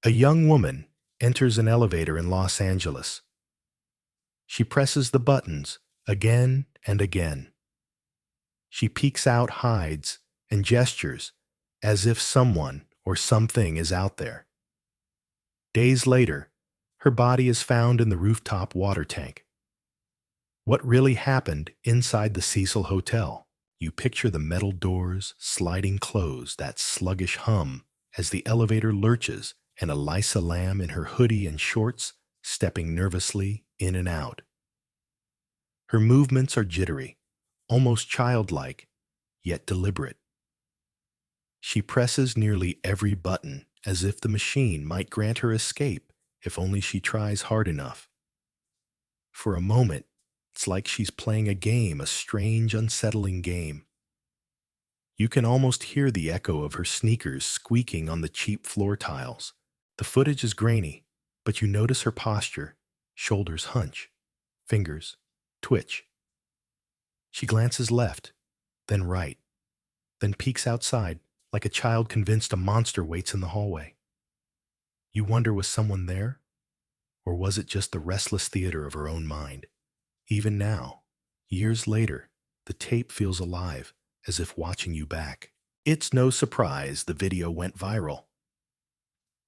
A young woman enters an elevator in Los Angeles. She presses the buttons again and again. She peeks out, hides, and gestures as if someone or something is out there. Days later, her body is found in the rooftop water tank. What really happened inside the Cecil Hotel? You picture the metal doors sliding closed, that sluggish hum as the elevator lurches, and Elisa Lam in her hoodie and shorts stepping nervously in and out. Her movements are jittery, almost childlike, yet deliberate. She presses nearly every button as if the machine might grant her escape if only she tries hard enough. For a moment, it's like she's playing a game, a strange, unsettling game. You can almost hear the echo of her sneakers squeaking on the cheap floor tiles. The footage is grainy, but you notice her posture, shoulders hunch, fingers twitch. She glances left, then right, then peeks outside like a child convinced a monster waits in the hallway. You wonder, was someone there? Or was it just the restless theater of her own mind? Even now, years later, the tape feels alive, as if watching you back. It's no surprise the video went viral.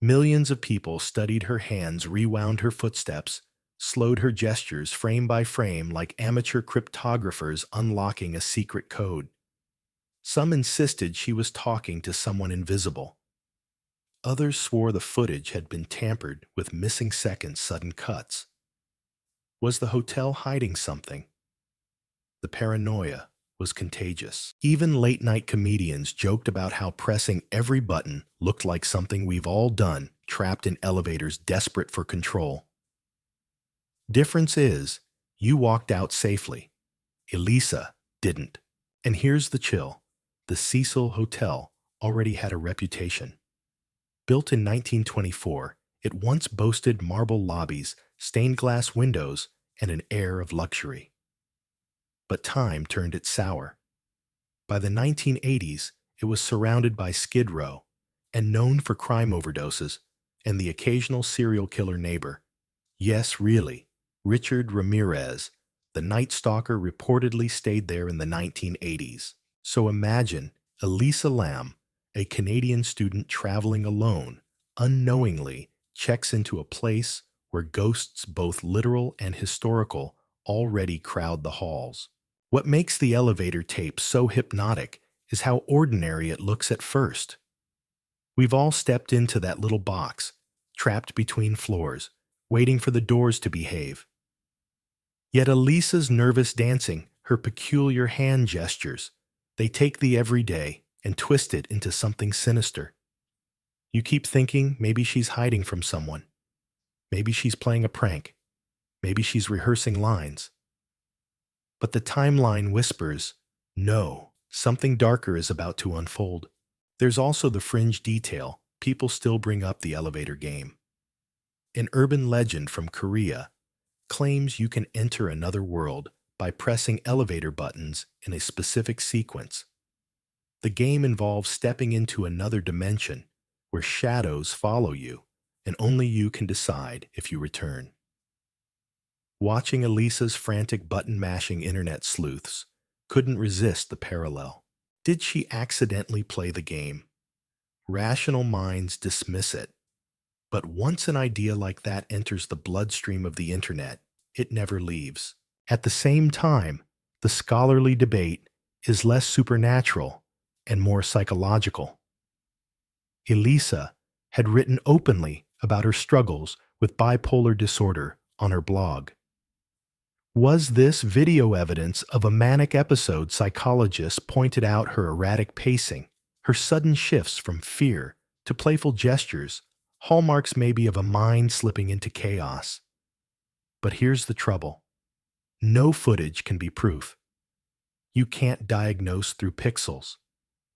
Millions of people studied her hands, rewound her footsteps, slowed her gestures frame by frame like amateur cryptographers unlocking a secret code. Some insisted she was talking to someone invisible. Others swore the footage had been tampered with missing seconds, sudden cuts. Was the hotel hiding something? The paranoia was contagious. Even late-night comedians joked about how pressing every button looked like something we've all done, trapped in elevators desperate for control. Difference is, you walked out safely. Elisa didn't. And here's the chill. The Cecil Hotel already had a reputation. Built in 1924, it once boasted marble lobbies, stained glass windows, and an air of luxury. But time turned it sour. By the 1980s, it was surrounded by Skid Row and known for crime overdoses and the occasional serial killer neighbor. Yes, really, Richard Ramirez, the Night Stalker, reportedly stayed there in the 1980s. So imagine Elisa Lam, a Canadian student traveling alone, unknowingly checks into a place where ghosts, both literal and historical, already crowd the halls. What makes the elevator tape so hypnotic is how ordinary it looks at first. We've all stepped into that little box, trapped between floors, waiting for the doors to behave. Yet Elisa's nervous dancing, her peculiar hand gestures, they take the everyday and twist it into something sinister. You keep thinking maybe she's hiding from someone. Maybe she's playing a prank. Maybe she's rehearsing lines. But the timeline whispers, no, something darker is about to unfold. There's also the fringe detail. People still bring up the elevator game. An urban legend from Korea claims you can enter another world by pressing elevator buttons in a specific sequence. The game involves stepping into another dimension where shadows follow you, and only you can decide if you return. Watching Elisa's frantic button-mashing internet sleuths couldn't resist the parallel. Did she accidentally play the game? Rational minds dismiss it. But once an idea like that enters the bloodstream of the internet, it never leaves. At the same time, the scholarly debate is less supernatural and more psychological. Elisa had written openly about her struggles with bipolar disorder on her blog. Was this video evidence of a manic episode? Psychologists pointed out her erratic pacing, her sudden shifts from fear to playful gestures, hallmarks maybe of a mind slipping into chaos. But here's the trouble. No footage can be proof. You can't diagnose through pixels.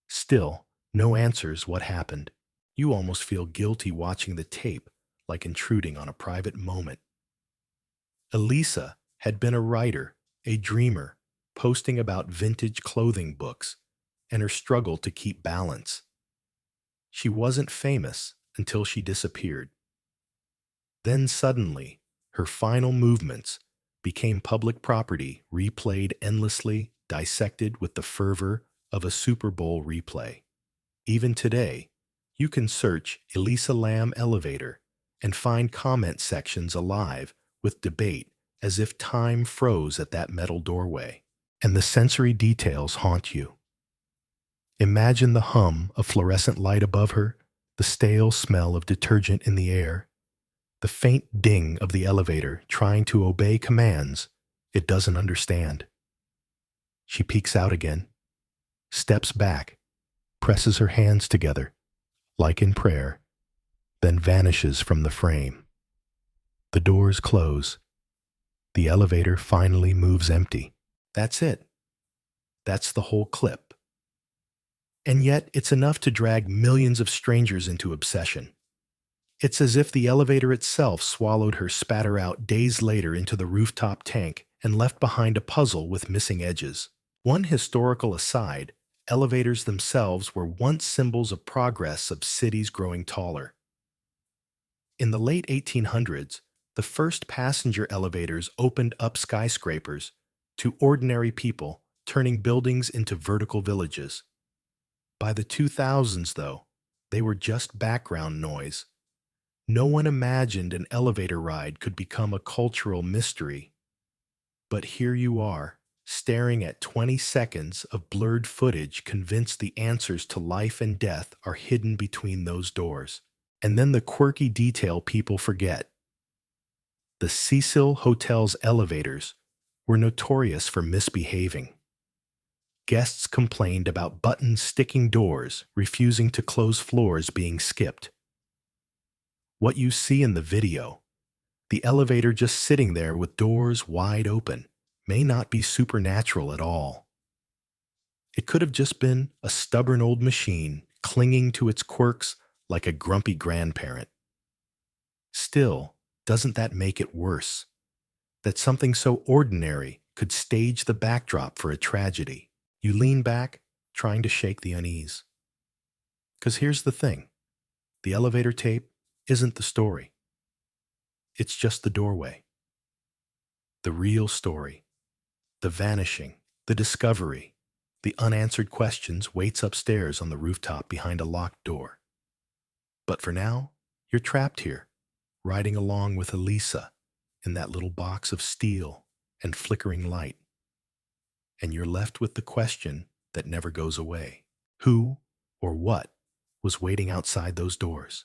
Still, no answers what happened. You almost feel guilty watching the tape, like intruding on a private moment. Elisa had been a writer, a dreamer, posting about vintage clothing books and her struggle to keep balance. She wasn't famous, until she disappeared. Then suddenly, her final movements became public property, replayed endlessly, dissected with the fervor of a Super Bowl replay. Even today, you can search Elisa Lam elevator and find comment sections alive with debate as if time froze at that metal doorway. And the sensory details haunt you. Imagine the hum of fluorescent light above her, the stale smell of detergent in the air, the faint ding of the elevator trying to obey commands it doesn't understand. She peeks out again, steps back, presses her hands together, like in prayer, then vanishes from the frame. The doors close. The elevator finally moves empty. That's it. That's the whole clip. And yet, it's enough to drag millions of strangers into obsession. It's as if the elevator itself swallowed her spatter out days later into the rooftop tank and left behind a puzzle with missing edges. One historical aside, elevators themselves were once symbols of progress of cities growing taller. In the late 1800s, the first passenger elevators opened up skyscrapers to ordinary people, turning buildings into vertical villages. By the 2000s, though, they were just background noise. No one imagined an elevator ride could become a cultural mystery. But here you are, staring at 20 seconds of blurred footage convinced the answers to life and death are hidden between those doors. And then the quirky detail people forget. The Cecil Hotel's elevators were notorious for misbehaving. Guests complained about buttons sticking doors, refusing to close floors being skipped. What you see in the video, the elevator just sitting there with doors wide open, may not be supernatural at all. It could have just been a stubborn old machine clinging to its quirks like a grumpy grandparent. Still, doesn't that make it worse? That something so ordinary could stage the backdrop for a tragedy. You lean back, trying to shake the unease. Because here's the thing. The elevator tape isn't the story. It's just the doorway. The real story. The vanishing. The discovery. The unanswered questions waits upstairs on the rooftop behind a locked door. But for now, you're trapped here, riding along with Elisa in that little box of steel and flickering light. And you're left with the question that never goes away. Who or what was waiting outside those doors?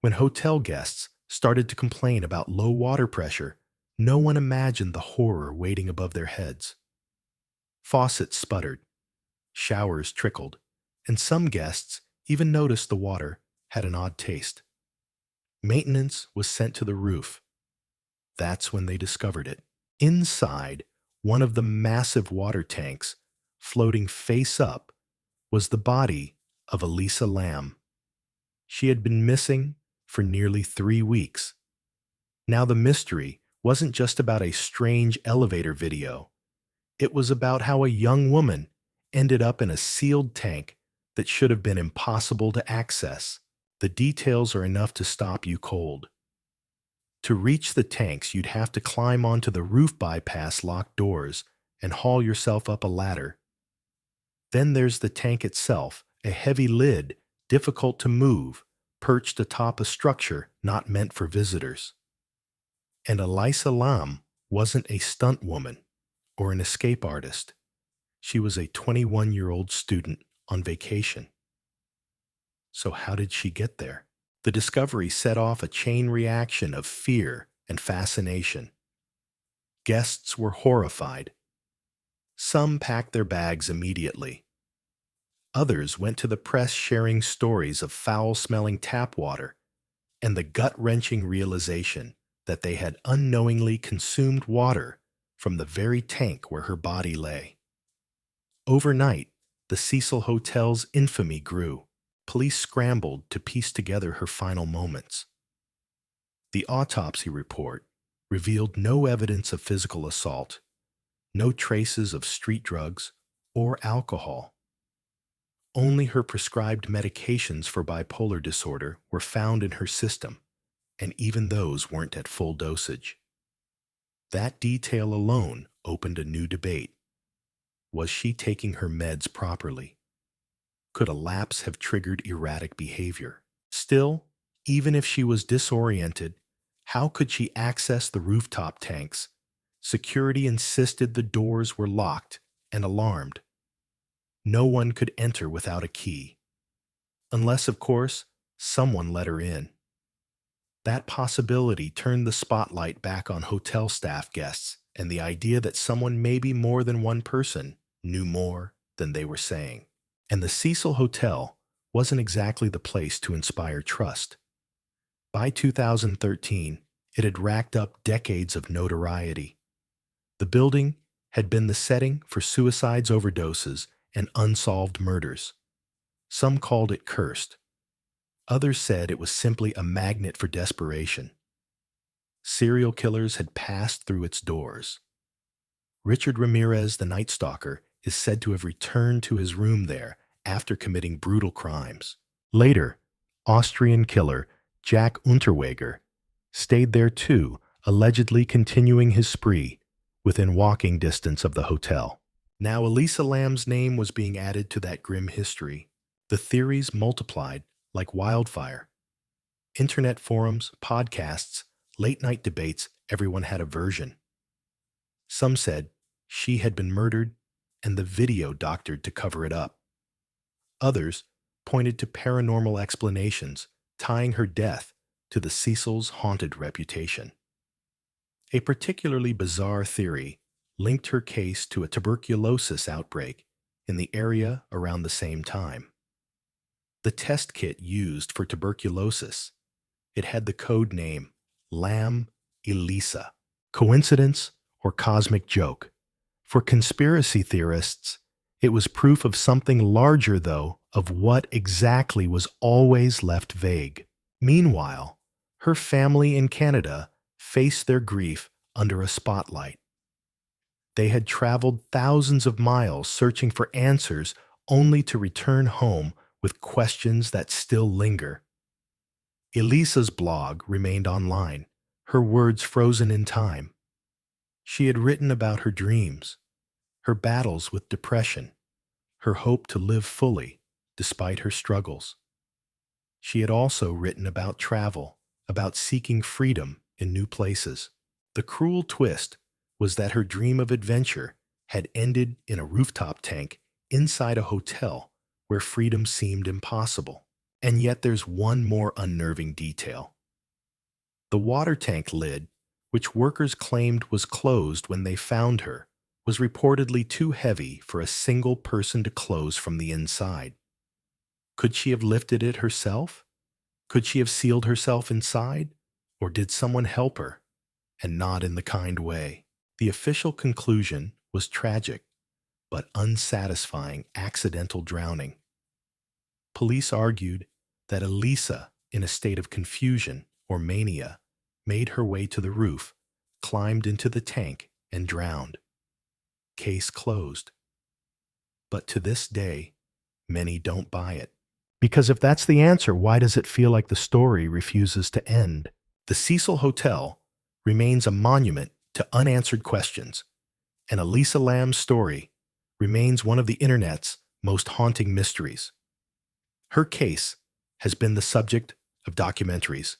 When hotel guests started to complain about low water pressure, no one imagined the horror waiting above their heads. Faucets sputtered, showers trickled, and some guests even noticed the water had an odd taste. Maintenance was sent to the roof. That's when they discovered it. Inside one of the massive water tanks, floating face up, was the body of Elisa Lam. She had been missing for nearly 3 weeks. Now the mystery wasn't just about a strange elevator video. It was about how a young woman ended up in a sealed tank that should have been impossible to access. The details are enough to stop you cold. To reach the tanks, you'd have to climb onto the roof bypass locked doors and haul yourself up a ladder. Then there's the tank itself, a heavy lid, difficult to move, perched atop a structure not meant for visitors. And Elisa Lam wasn't a stunt woman or an escape artist. She was a 21-year-old student on vacation. So how did she get there? The discovery set off a chain reaction of fear and fascination. Guests were horrified. Some packed their bags immediately. Others went to the press sharing stories of foul-smelling tap water and the gut-wrenching realization that they had unknowingly consumed water from the very tank where her body lay. Overnight, the Cecil Hotel's infamy grew. Police scrambled to piece together her final moments. The autopsy report revealed no evidence of physical assault, no traces of street drugs or alcohol. Only her prescribed medications for bipolar disorder were found in her system, and even those weren't at full dosage. That detail alone opened a new debate. Was she taking her meds properly? Could a lapse have triggered erratic behavior? Still, even if she was disoriented, how could she access the rooftop tanks? Security insisted the doors were locked and alarmed. No one could enter without a key. Unless, of course, someone let her in. That possibility turned the spotlight back on hotel staff guests and the idea that someone, maybe more than one person, knew more than they were saying. And the Cecil Hotel wasn't exactly the place to inspire trust. By 2013, it had racked up decades of notoriety. The building had been the setting for suicides, overdoses, and unsolved murders. Some called it cursed. Others said it was simply a magnet for desperation. Serial killers had passed through its doors. Richard Ramirez, the Night Stalker, is said to have returned to his room there after committing brutal crimes. Later, Austrian killer Jack Unterweger stayed there too, allegedly continuing his spree within walking distance of the hotel. Now Elisa Lam's name was being added to that grim history. The theories multiplied like wildfire. Internet forums, podcasts, late-night debates, everyone had a version. Some said she had been murdered and the video doctored to cover it up. Others pointed to paranormal explanations, tying her death to the Cecil's haunted reputation. A particularly bizarre theory linked her case to a tuberculosis outbreak in the area around the same time. The test kit used for tuberculosis, it had the code name Lam Elisa. Coincidence or cosmic joke? For conspiracy theorists, it was proof of something larger, though, of what exactly was always left vague. Meanwhile, her family in Canada faced their grief under a spotlight. They had traveled thousands of miles searching for answers only to return home with questions that still linger. Elisa's blog remained online, her words frozen in time. She had written about her dreams, her battles with depression, her hope to live fully despite her struggles. She had also written about travel, about seeking freedom in new places. The cruel twist was that her dream of adventure had ended in a rooftop tank inside a hotel where freedom seemed impossible. And yet there's one more unnerving detail. The water tank lid, which workers claimed was closed when they found her, was reportedly too heavy for a single person to close from the inside. Could she have lifted it herself? Could she have sealed herself inside? Or did someone help her, and not in the kind way? The official conclusion was tragic, but unsatisfying accidental drowning. Police argued that Elisa, in a state of confusion or mania, made her way to the roof, climbed into the tank, and drowned. Case closed. But to this day, many don't buy it. Because if that's the answer, why does it feel like the story refuses to end? The Cecil Hotel remains a monument to unanswered questions, and Elisa Lam's story remains one of the internet's most haunting mysteries. Her case has been the subject of documentaries,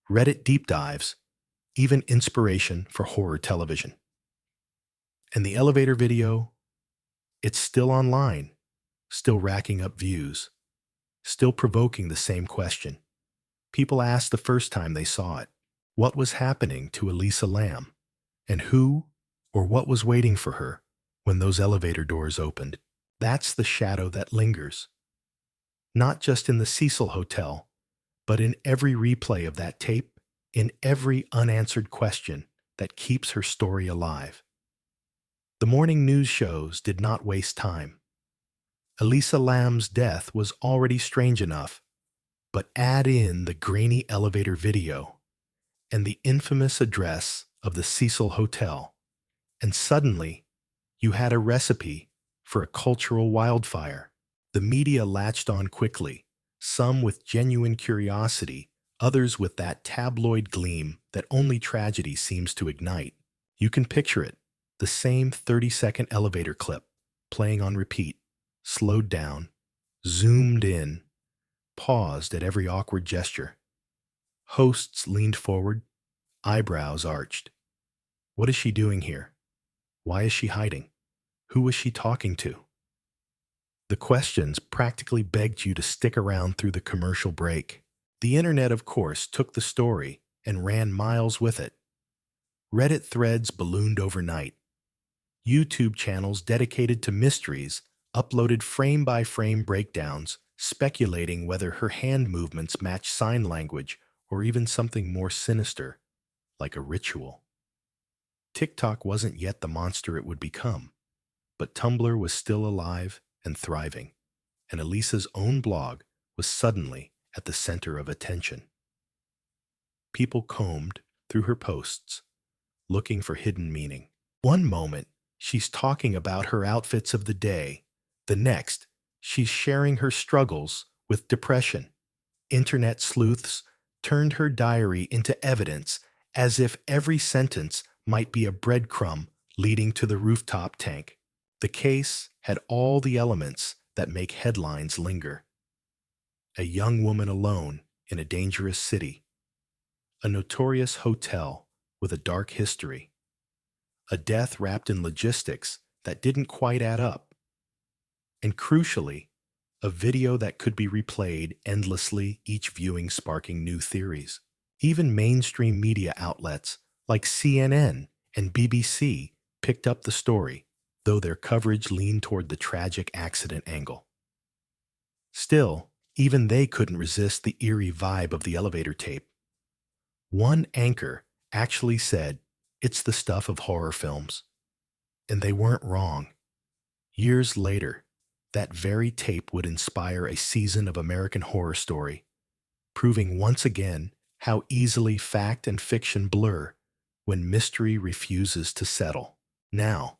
Reddit deep dives, even inspiration for horror television. And the elevator video, it's still online, still racking up views, still provoking the same question. People asked the first time they saw it, what was happening to Elisa Lam, and who or what was waiting for her when those elevator doors opened? That's the shadow that lingers. Not just in the Cecil Hotel, but in every replay of that tape, in every unanswered question that keeps her story alive. The morning news shows did not waste time. Elisa Lam's death was already strange enough, but add in the grainy elevator video and the infamous address of the Cecil Hotel, and suddenly you had a recipe for a cultural wildfire. The media latched on quickly, some with genuine curiosity, others with that tabloid gleam that only tragedy seems to ignite. You can picture it, the same 30-second elevator clip, playing on repeat, slowed down, zoomed in, paused at every awkward gesture. Hosts leaned forward, eyebrows arched. What is she doing here? Why is she hiding? Who was she talking to? The questions practically begged you to stick around through the commercial break. The internet, of course, took the story and ran miles with it. Reddit threads ballooned overnight. YouTube channels dedicated to mysteries uploaded frame-by-frame breakdowns, speculating whether her hand movements match sign language or even something more sinister, like a ritual. TikTok wasn't yet the monster it would become, but Tumblr was still alive and thriving, and Elisa's own blog was suddenly at the center of attention. People combed through her posts, looking for hidden meaning. One moment, she's talking about her outfits of the day. The next, she's sharing her struggles with depression. Internet sleuths turned her diary into evidence as if every sentence might be a breadcrumb leading to the rooftop tank. The case had all the elements that make headlines linger. A young woman alone in a dangerous city. A notorious hotel with a dark history. A death wrapped in logistics that didn't quite add up. And crucially, a video that could be replayed endlessly, each viewing sparking new theories. Even mainstream media outlets like CNN and BBC picked up the story, though their coverage leaned toward the tragic accident angle. Still, even they couldn't resist the eerie vibe of the elevator tape. One anchor actually said, "It's the stuff of horror films." And they weren't wrong. Years later, that very tape would inspire a season of American Horror Story, proving once again how easily fact and fiction blur when mystery refuses to settle. Now,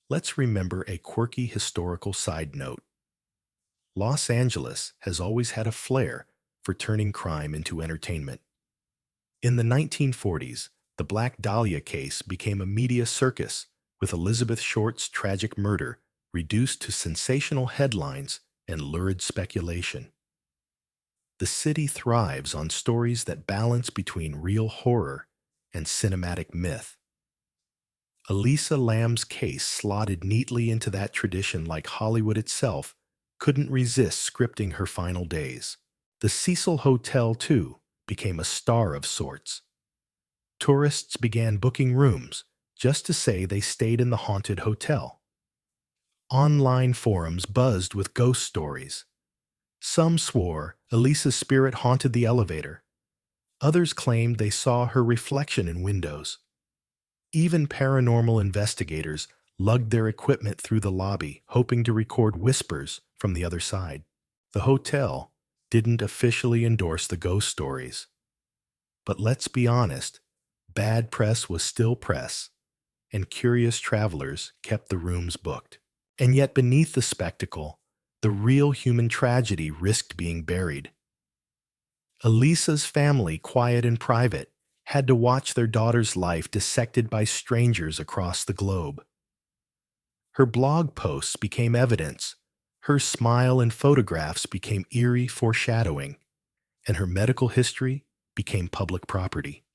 let's remember a quirky historical side note. Los Angeles has always had a flair for turning crime into entertainment. In the 1940s, the Black Dahlia case became a media circus, with Elizabeth Short's tragic murder reduced to sensational headlines and lurid speculation. The city thrives on stories that balance between real horror and cinematic myth. Elisa Lam's case slotted neatly into that tradition, like Hollywood itself couldn't resist scripting her final days. The Cecil Hotel, too, became a star of sorts. Tourists began booking rooms just to say they stayed in the haunted hotel. Online forums buzzed with ghost stories. Some swore Elisa's spirit haunted the elevator. Others claimed they saw her reflection in windows. Even paranormal investigators lugged their equipment through the lobby, hoping to record whispers from the other side. The hotel didn't officially endorse the ghost stories. But let's be honest, bad press was still press, and curious travelers kept the rooms booked. And yet beneath the spectacle, the real human tragedy risked being buried. Elisa's family, quiet and private, had to watch their daughter's life dissected by strangers across the globe. Her blog posts became evidence, her smile and photographs became eerie foreshadowing, and her medical history became public property.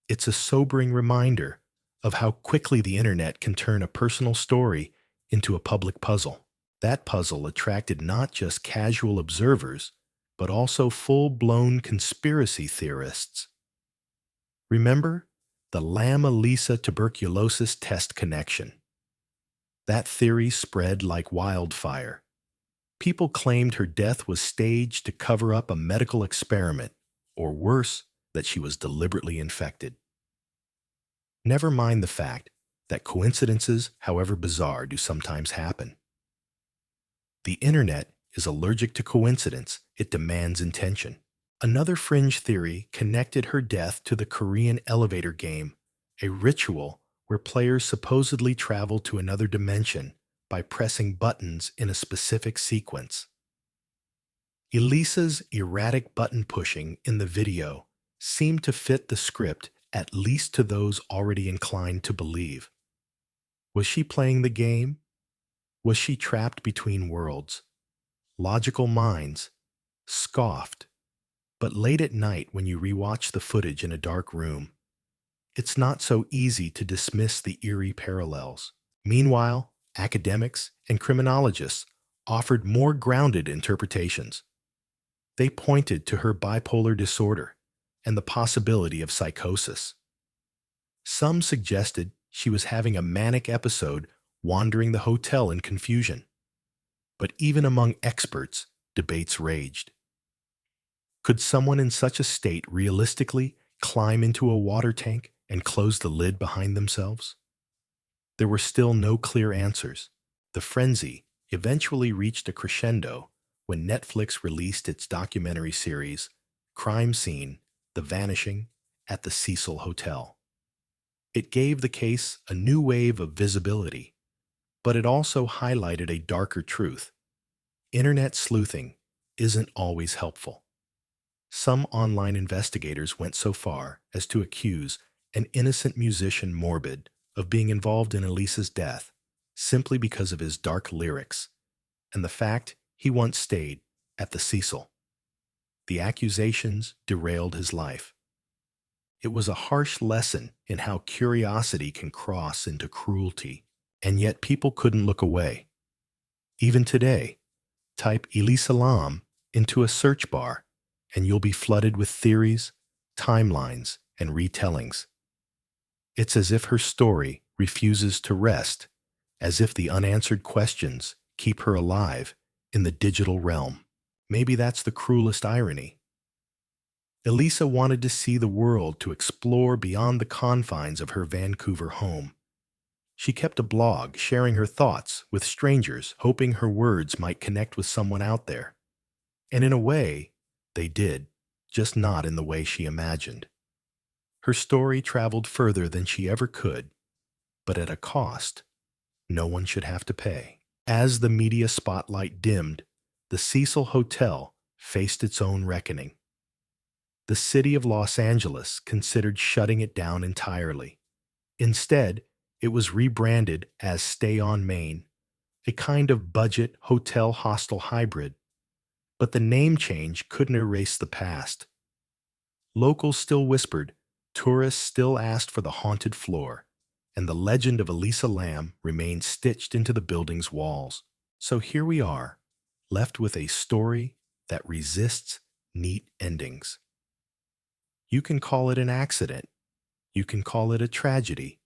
It's a sobering reminder of how quickly the internet can turn a personal story into a public puzzle. That puzzle attracted not just casual observers, but also full-blown conspiracy theorists. Remember the Lam-Elisa tuberculosis test connection? That theory spread like wildfire. People claimed her death was staged to cover up a medical experiment, or worse, that she was deliberately infected. Never mind the fact that coincidences, however bizarre, do sometimes happen. The internet is allergic to coincidence. It demands intention. Another fringe theory connected her death to the Korean elevator game, a ritual where players supposedly travel to another dimension by pressing buttons in a specific sequence. Elisa's erratic button pushing in the video seemed to fit the script, at least to those already inclined to believe. Was she playing the game? Was she trapped between worlds? Logical minds scoffed. But late at night, when you rewatch the footage in a dark room, it's not so easy to dismiss the eerie parallels. Meanwhile, academics and criminologists offered more grounded interpretations. They pointed to her bipolar disorder and the possibility of psychosis. Some suggested she was having a manic episode wandering the hotel in confusion. But even among experts, debates raged. Could someone in such a state realistically climb into a water tank and close the lid behind themselves? There were still no clear answers. The frenzy eventually reached a crescendo when Netflix released its documentary series, Crime Scene: The Vanishing at the Cecil Hotel. It gave the case a new wave of visibility, but it also highlighted a darker truth. Internet sleuthing isn't always helpful. Some online investigators went so far as to accuse an innocent musician Morbid of being involved in Elisa's death simply because of his dark lyrics and the fact he once stayed at the Cecil. The accusations derailed his life. It was a harsh lesson in how curiosity can cross into cruelty, and yet people couldn't look away. Even today, type Elisa Lam into a search bar, and you'll be flooded with theories, timelines, and retellings. It's as if her story refuses to rest, as if the unanswered questions keep her alive in the digital realm. Maybe that's the cruelest irony. Elisa wanted to see the world, to explore beyond the confines of her Vancouver home. She kept a blog sharing her thoughts with strangers, hoping her words might connect with someone out there. And in a way, they did, just not in the way she imagined. Her story traveled further than she ever could, but at a cost no one should have to pay. As the media spotlight dimmed, the Cecil Hotel faced its own reckoning. The city of Los Angeles considered shutting it down entirely. Instead, it was rebranded as Stay on Main, a kind of budget hotel-hostel hybrid. But the name change couldn't erase the past. Locals still whispered, tourists still asked for the haunted floor, and the legend of Elisa Lam remained stitched into the building's walls. So here we are, left with a story that resists neat endings. You can call it an accident. You can call it a tragedy.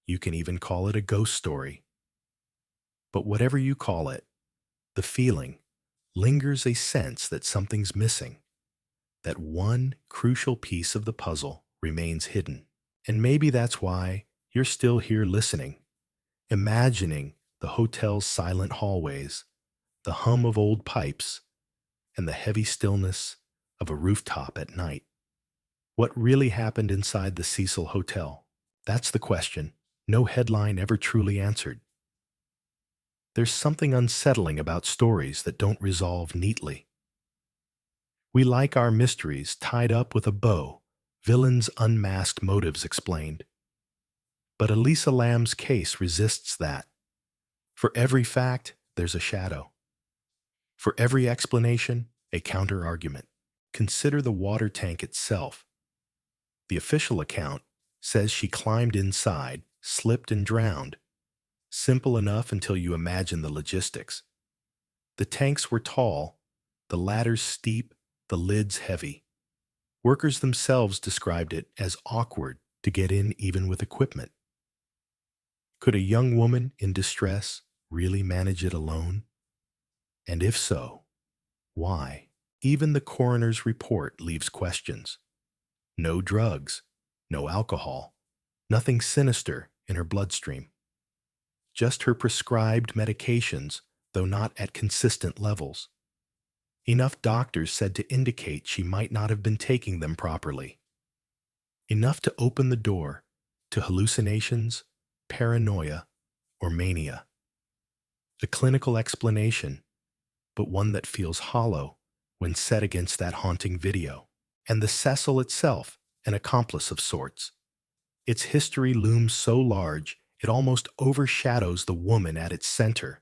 You can even call it a ghost story. But whatever you call it, the feeling lingers, a sense that something's missing, that one crucial piece of the puzzle remains hidden. And maybe that's why you're still here listening, imagining the hotel's silent hallways, the hum of old pipes, and the heavy stillness of a rooftop at night. What really happened inside the Cecil Hotel? That's the question no headline ever truly answered. There's something unsettling about stories that don't resolve neatly. We like our mysteries tied up with a bow, villains' unmasked motives explained. But Elisa Lam's case resists that. For every fact, there's a shadow. For every explanation, a counter-argument. Consider the water tank itself. The official account says she climbed inside, slipped and drowned. Simple enough until you imagine the logistics. The tanks were tall, the ladders steep, the lids heavy. Workers themselves described it as awkward to get in even with equipment. Could a young woman in distress really manage it alone? And if so, why? Even the coroner's report leaves questions. No drugs, no alcohol, nothing sinister in her bloodstream. Just her prescribed medications, though not at consistent levels. Enough doctors said to indicate she might not have been taking them properly. Enough to open the door to hallucinations, paranoia, or mania. A clinical explanation, but one that feels hollow when set against that haunting video. And the Cecil itself, an accomplice of sorts. Its history looms so large it almost overshadows the woman at its center.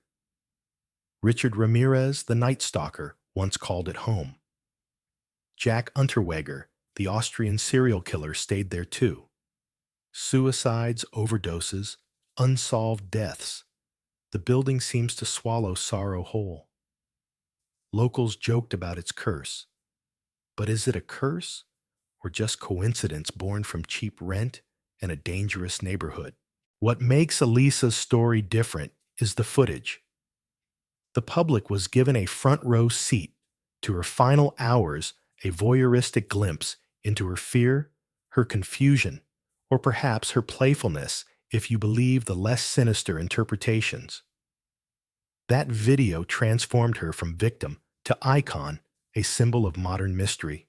Richard Ramirez, the Night Stalker, once called it home. Jack Unterweger, the Austrian serial killer, stayed there too. Suicides, overdoses, unsolved deaths. The building seems to swallow sorrow whole. Locals joked about its curse. But is it a curse or just coincidence born from cheap rent and a dangerous neighborhood? What makes Elisa's story different is the footage. The public was given a front row seat to her final hours, a voyeuristic glimpse into her fear, her confusion, or perhaps her playfulness if you believe the less sinister interpretations. That video transformed her from victim to icon, a symbol of modern mystery.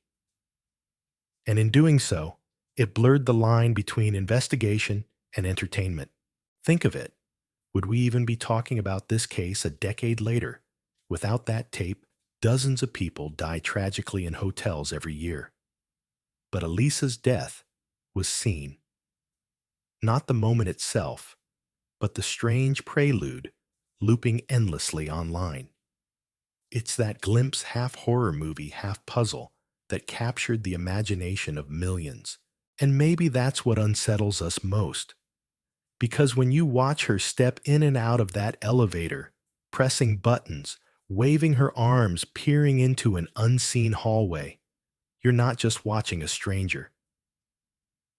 And in doing so, it blurred the line between investigation and entertainment. Think of it. Would we even be talking about this case a decade later? Without that tape, dozens of people die tragically in hotels every year. But Elisa's death was seen. Not the moment itself, but the strange prelude looping endlessly online. It's that glimpse, half horror movie, half puzzle, that captured the imagination of millions. And maybe that's what unsettles us most. Because when you watch her step in and out of that elevator, pressing buttons, waving her arms, peering into an unseen hallway, you're not just watching a stranger.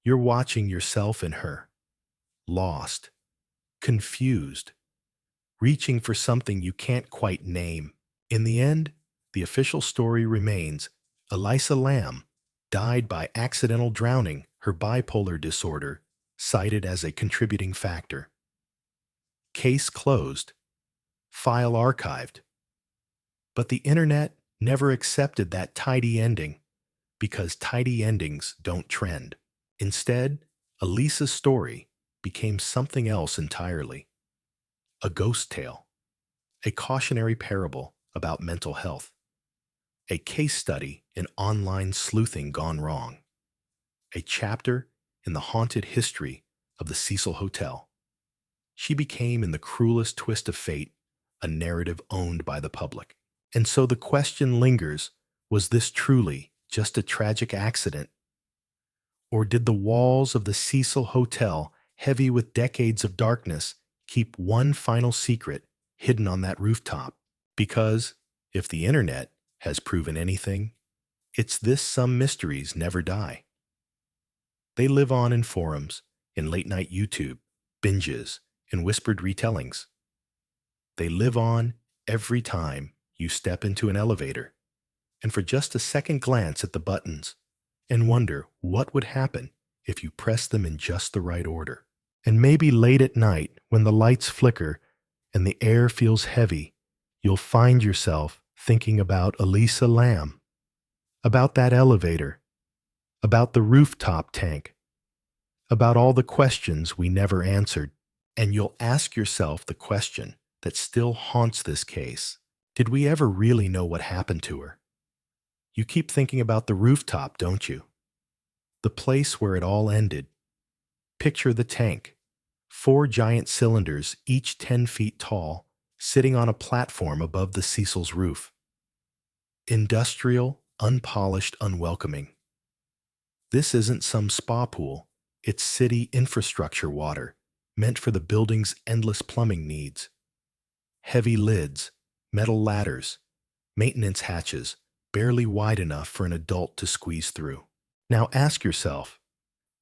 You're watching yourself in her, lost, confused, reaching for something you can't quite name. In the end, the official story remains Elisa Lam died by accidental drowning, her bipolar disorder cited as a contributing factor. Case closed. File archived. But the internet never accepted that tidy ending because tidy endings don't trend. Instead, Elisa's story became something else entirely. A ghost tale. A cautionary parable about mental health. A case study in online sleuthing gone wrong. A chapter in the haunted history of the Cecil Hotel. She became, in the cruelest twist of fate, a narrative owned by the public. And so the question lingers, was this truly just a tragic accident? Or did the walls of the Cecil Hotel, heavy with decades of darkness, keep one final secret hidden on that rooftop? Because, if the internet has proven anything, it's this: some mysteries never die. They live on in forums, in late-night YouTube, binges, in whispered retellings. They live on every time you step into an elevator, and for just a second glance at the buttons, and wonder what would happen if you press them in just the right order. And maybe late at night, when the lights flicker and the air feels heavy, you'll find yourself thinking about Elisa Lam, about that elevator, about the rooftop tank, about all the questions we never answered. And you'll ask yourself the question that still haunts this case. Did we ever really know what happened to her? You keep thinking about the rooftop, don't you? The place where it all ended. Picture the tank. 4 giant cylinders, each 10 feet tall, sitting on a platform above the Cecil's roof. Industrial, unpolished, unwelcoming. This isn't some spa pool. It's city infrastructure water, meant for the building's endless plumbing needs. Heavy lids, metal ladders, maintenance hatches, barely wide enough for an adult to squeeze through. Now ask yourself,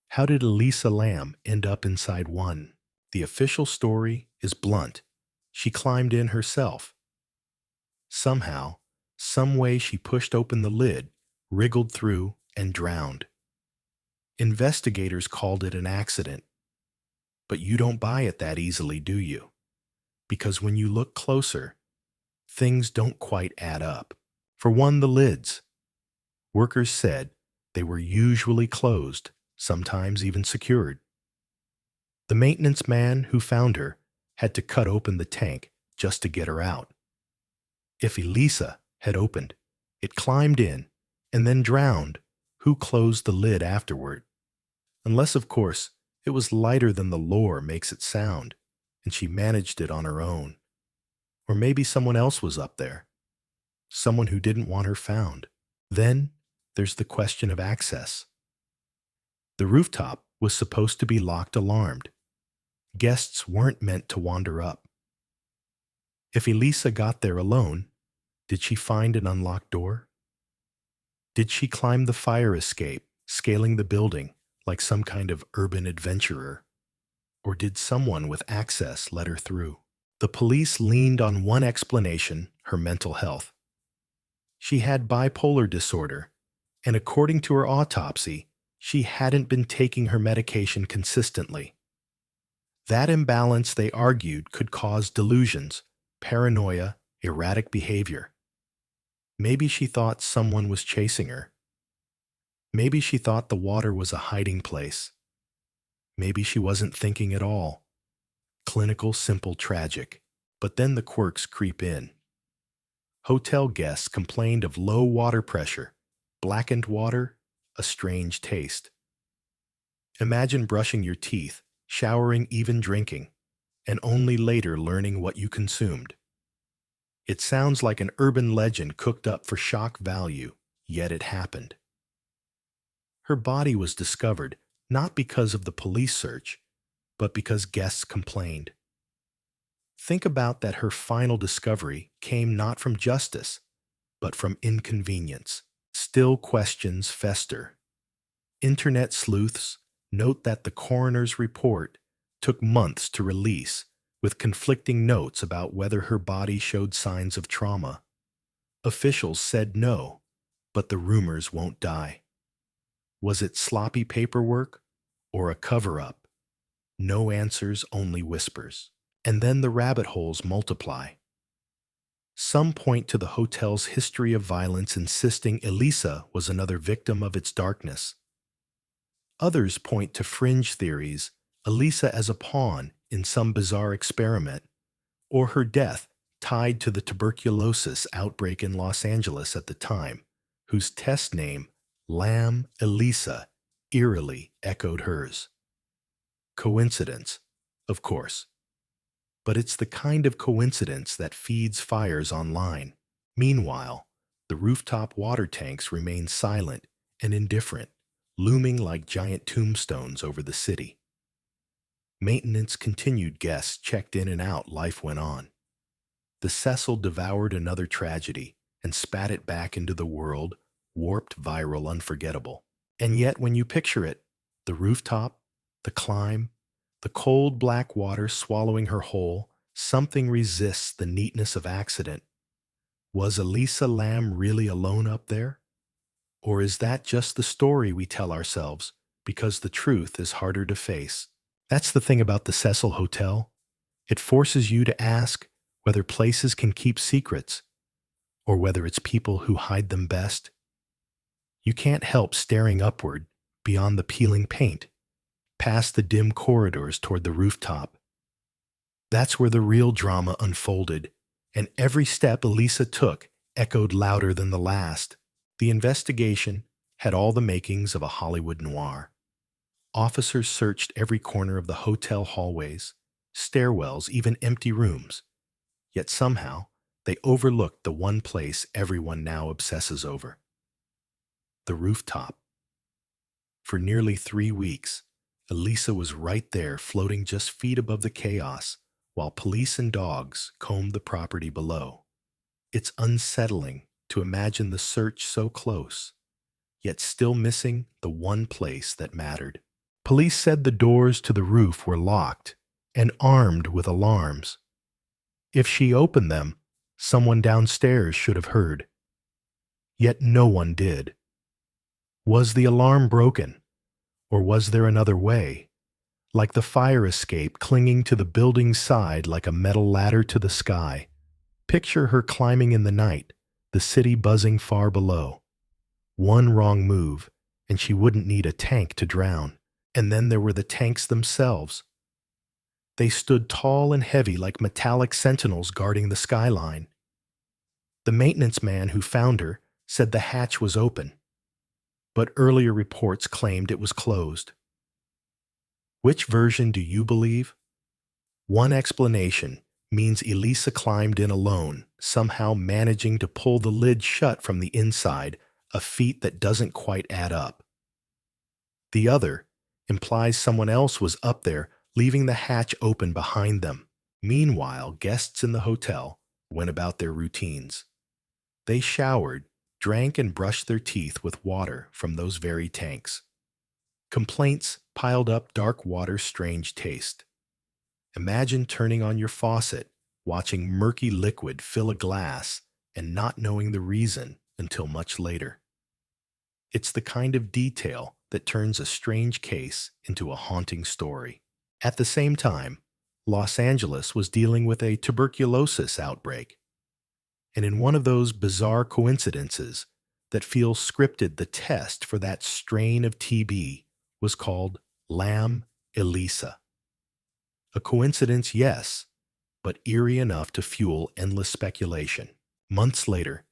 how did Elisa Lam end up inside one? The official story is blunt. She climbed in herself. Somehow, some way she pushed open the lid, wriggled through, and drowned. Investigators called it an accident. But you don't buy it that easily, do you? Because when you look closer, things don't quite add up. For one, the lids. Workers said they were usually closed, sometimes even secured. The maintenance man who found her had to cut open the tank just to get her out. If Elisa had opened, it climbed in, and then drowned, who closed the lid afterward? Unless, of course, it was lighter than the lore makes it sound, and she managed it on her own. Or maybe someone else was up there, someone who didn't want her found. Then there's the question of access. The rooftop was supposed to be locked alarmed. Guests weren't meant to wander up. If Elisa got there alone, did she find an unlocked door? Did she climb the fire escape, scaling the building like some kind of urban adventurer? Or did someone with access let her through? The police leaned on one explanation: her mental health. She had bipolar disorder, and according to her autopsy, she hadn't been taking her medication consistently. That imbalance, they argued, could cause delusions, paranoia, erratic behavior. Maybe she thought someone was chasing her. Maybe she thought the water was a hiding place. Maybe she wasn't thinking at all. Clinical, simple, tragic. But then the quirks creep in. Hotel guests complained of low water pressure, blackened water, a strange taste. Imagine brushing your teeth, showering, even drinking, and only later learning what you consumed. It sounds like an urban legend cooked up for shock value, yet it happened. Her body was discovered not because of the police search, but because guests complained. Think about that: her final discovery came not from justice, but from inconvenience. Still, questions fester. Internet sleuths note that the coroner's report took months to release, with conflicting notes about whether her body showed signs of trauma. Officials said no, but the rumors won't die. Was it sloppy paperwork or a cover-up? No answers, only whispers. And then the rabbit holes multiply. Some point to the hotel's history of violence, insisting Elisa was another victim of its darkness. Others point to fringe theories: Elisa as a pawn in some bizarre experiment, or her death tied to the tuberculosis outbreak in Los Angeles at the time, whose test name, Lam Elisa, eerily echoed hers. Coincidence, of course. But it's the kind of coincidence that feeds fires online. Meanwhile, the rooftop water tanks remain silent and indifferent, looming like giant tombstones over the city. Maintenance continued, guests checked in and out, life went on. The Cecil devoured another tragedy and spat it back into the world, warped, viral, unforgettable. And yet, when you picture it, the rooftop, the climb, the cold black water swallowing her whole, something resists the neatness of accident. Was Elisa Lam really alone up there? Or is that just the story we tell ourselves because the truth is harder to face? That's the thing about the Cecil Hotel. It forces you to ask whether places can keep secrets, or whether it's people who hide them best. You can't help staring upward, beyond the peeling paint, past the dim corridors toward the rooftop. That's where the real drama unfolded, and every step Elisa took echoed louder than the last. The investigation had all the makings of a Hollywood noir. Officers searched every corner of the hotel hallways, stairwells, even empty rooms. Yet somehow, they overlooked the one place everyone now obsesses over: the rooftop. For nearly 3 weeks, Elisa was right there, floating just feet above the chaos, while police and dogs combed the property below. It's unsettling to imagine the search so close, yet still missing the one place that mattered. Police said the doors to the roof were locked and armed with alarms. If she opened them, someone downstairs should have heard. Yet no one did. Was the alarm broken? Or was there another way? Like the fire escape clinging to the building's side like a metal ladder to the sky. Picture her climbing in the night, the city buzzing far below. One wrong move, and she wouldn't need a tank to drown. And then there were the tanks themselves. They stood tall and heavy like metallic sentinels guarding the skyline. The maintenance man who found her said the hatch was open, but earlier reports claimed it was closed. Which version do you believe? One explanation means Elisa climbed in alone, somehow managing to pull the lid shut from the inside, a feat that doesn't quite add up. The other implies someone else was up there, leaving the hatch open behind them. Meanwhile, guests in the hotel went about their routines. They showered, drank, and brushed their teeth with water from those very tanks. Complaints piled up dark water's strange taste. Imagine turning on your faucet, watching murky liquid fill a glass, and not knowing the reason until much later. It's the kind of detail that turns a strange case into a haunting story. At the same time, Los Angeles was dealing with a tuberculosis outbreak. And in one of those bizarre coincidences that feel scripted, the test for that strain of TB was called Lam Elisa. A coincidence, yes, but eerie enough to fuel endless speculation. Months later,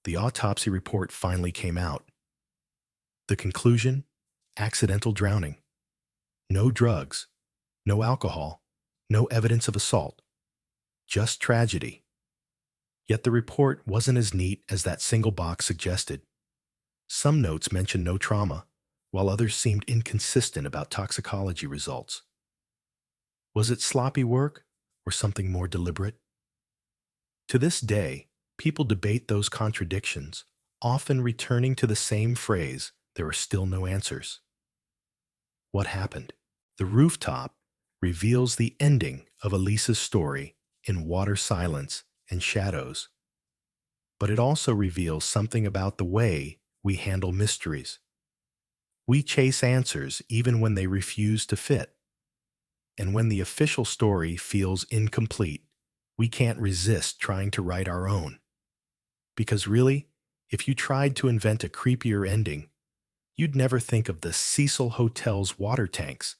the autopsy report finally came out. The conclusion? Accidental drowning. No drugs, no alcohol, no evidence of assault. Just tragedy. Yet the report wasn't as neat as that single box suggested. Some notes mentioned no trauma, while others seemed inconsistent about toxicology results. Was it sloppy work or something more deliberate? To this day, people debate those contradictions, often returning to the same phrase, "There are still no answers." What happened? The rooftop reveals the ending of Elisa's story in water, silence, and shadows. But it also reveals something about the way we handle mysteries. We chase answers even when they refuse to fit. And when the official story feels incomplete, we can't resist trying to write our own. Because really, if you tried to invent a creepier ending, you'd never think of the Cecil Hotel's water tanks.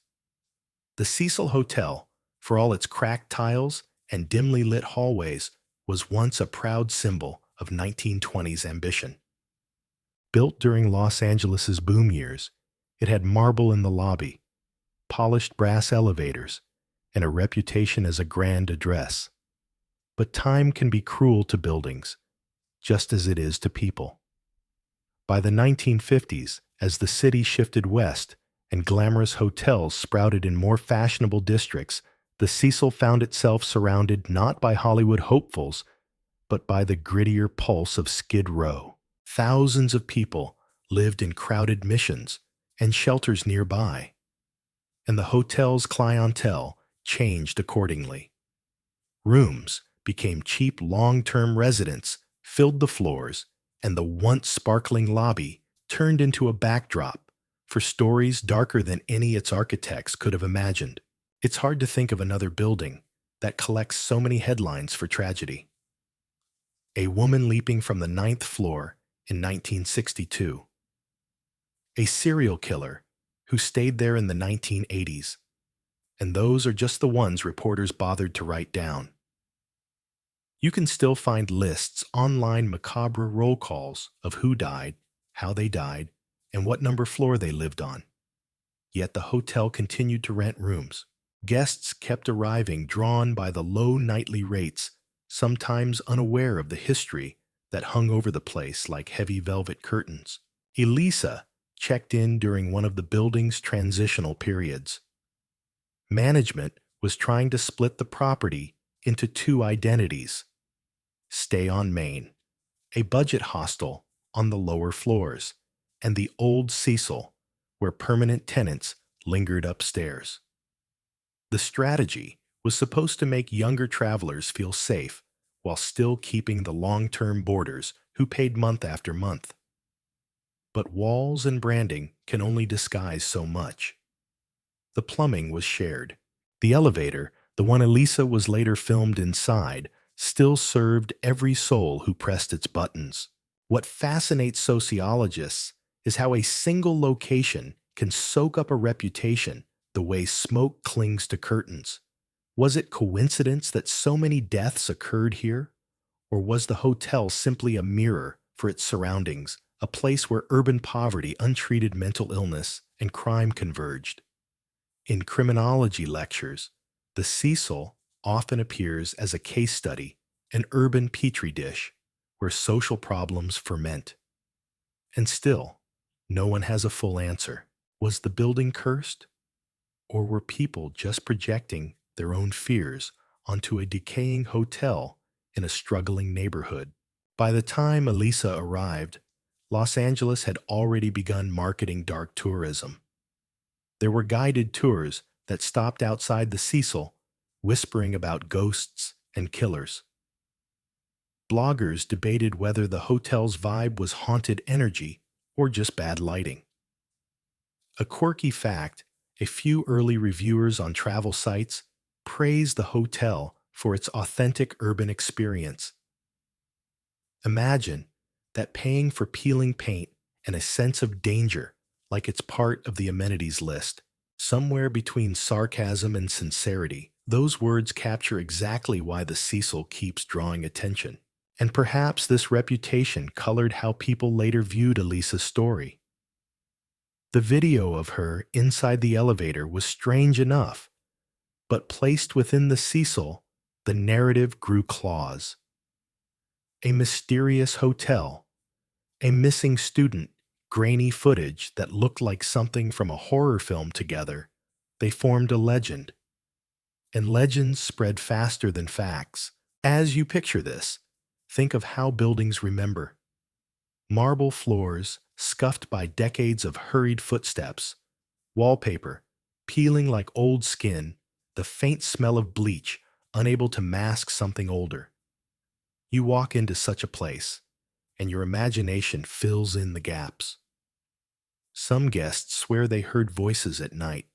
The Cecil Hotel, for all its cracked tiles and dimly lit hallways, was once a proud symbol of 1920s ambition. Built during Los Angeles's boom years, it had marble in the lobby, polished brass elevators, and a reputation as a grand address. But time can be cruel to buildings, just as it is to people. By the 1950s, as the city shifted west and glamorous hotels sprouted in more fashionable districts, the Cecil found itself surrounded not by Hollywood hopefuls, but by the grittier pulse of Skid Row. Thousands of people lived in crowded missions and shelters nearby, and the hotel's clientele changed accordingly. Rooms became cheap long-term residents, filled the floors, and the once sparkling lobby turned into a backdrop for stories darker than any its architects could have imagined. It's hard to think of another building that collects so many headlines for tragedy. A woman leaping from the 9th floor in 1962. A serial killer who stayed there in the 1980s. And those are just the ones reporters bothered to write down. You can still find lists, online macabre roll calls of who died, how they died, and what number floor they lived on. Yet the hotel continued to rent rooms. Guests kept arriving, drawn by the low nightly rates, sometimes unaware of the history that hung over the place like heavy velvet curtains. Elisa checked in during one of the building's transitional periods. Management was trying to split the property into two identities. Stay on Main, a budget hostel on the lower floors, and the old Cecil, where permanent tenants lingered upstairs. The strategy was supposed to make younger travelers feel safe while still keeping the long-term boarders who paid month after month. But walls and branding can only disguise so much. The plumbing was shared. The elevator, the one Elisa was later filmed inside, still served every soul who pressed its buttons. What fascinates sociologists is how a single location can soak up a reputation the way smoke clings to curtains. Was it coincidence that so many deaths occurred here? Or was the hotel simply a mirror for its surroundings, a place where urban poverty, untreated mental illness, and crime converged? In criminology lectures, the Cecil often appears as a case study, an urban petri dish where social problems ferment. And still, no one has a full answer. Was the building cursed? Or were people just projecting their own fears onto a decaying hotel in a struggling neighborhood? By the time Elisa arrived, Los Angeles had already begun marketing dark tourism. There were guided tours that stopped outside the Cecil, whispering about ghosts and killers. Bloggers debated whether the hotel's vibe was haunted energy or just bad lighting. A quirky fact: a few early reviewers on travel sites praised the hotel for its authentic urban experience. Imagine that, paying for peeling paint and a sense of danger like it's part of the amenities list. Somewhere between sarcasm and sincerity, those words capture exactly why the Cecil keeps drawing attention. And perhaps this reputation colored how people later viewed Elisa's story. The video of her inside the elevator was strange enough, but placed within the Cecil, the narrative grew claws. A mysterious hotel, a missing student, grainy footage that looked like something from a horror film together. They formed a legend. And legends spread faster than facts. As you picture this, think of how buildings remember. Marble floors, scuffed by decades of hurried footsteps, wallpaper, peeling like old skin, the faint smell of bleach, unable to mask something older. You walk into such a place, and your imagination fills in the gaps. Some guests swear they heard voices at night.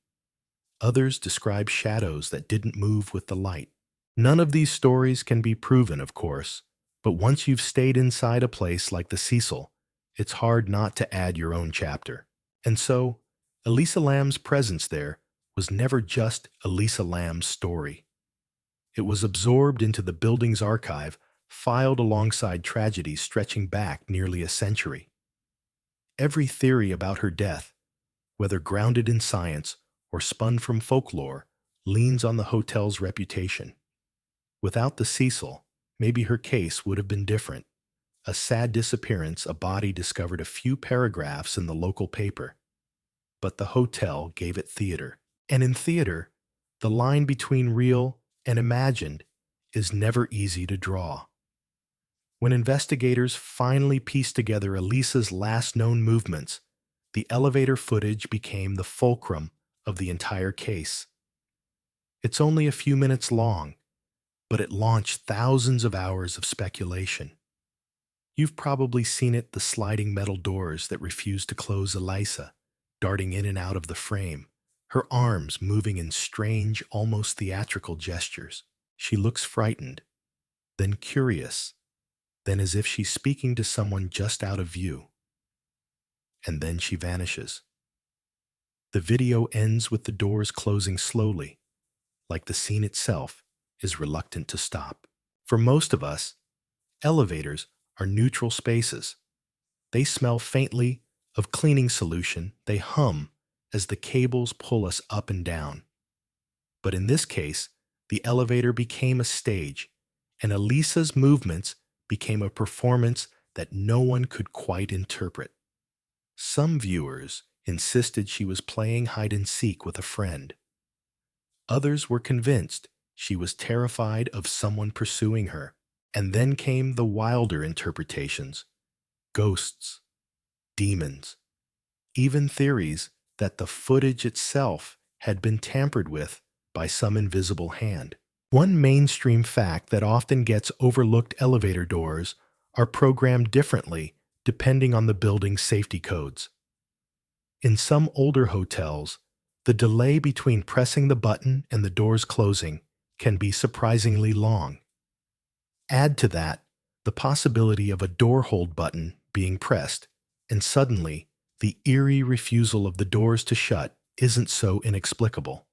Others describe shadows that didn't move with the light. None of these stories can be proven, of course, but once you've stayed inside a place like the Cecil, it's hard not to add your own chapter. And so, Elisa Lam's presence there was never just Elisa Lam's story. It was absorbed into the building's archive, filed alongside tragedies stretching back nearly a century. Every theory about her death, whether grounded in science or spun from folklore, leans on the hotel's reputation. Without the Cecil, maybe her case would have been different. A sad disappearance, a body discovered a few paragraphs in the local paper. But the hotel gave it theater. And in theater, the line between real and imagined is never easy to draw. When investigators finally pieced together Elisa's last known movements, the elevator footage became the fulcrum of the entire case. It's only a few minutes long, but it launched thousands of hours of speculation. You've probably seen it: the sliding metal doors that refused to close, Elisa darting in and out of the frame, her arms moving in strange, almost theatrical gestures. She looks frightened, then curious, then as if she's speaking to someone just out of view. And then she vanishes. The video ends with the doors closing slowly, like the scene itself is reluctant to stop. For most of us, elevators are neutral spaces. They smell faintly of cleaning solution, they hum as the cables pull us up and down. But in this case, the elevator became a stage, and Elisa's movements became a performance that no one could quite interpret. Some viewers insisted she was playing hide-and-seek with a friend. Others were convinced she was terrified of someone pursuing her. And then came the wilder interpretations: ghosts, demons, even theories that the footage itself had been tampered with by some invisible hand. One mainstream fact that often gets overlooked: elevator doors are programmed differently depending on the building's safety codes. In some older hotels, the delay between pressing the button and the doors closing can be surprisingly long. Add to that the possibility of a door hold button being pressed, and suddenly the eerie refusal of the doors to shut isn't so inexplicable.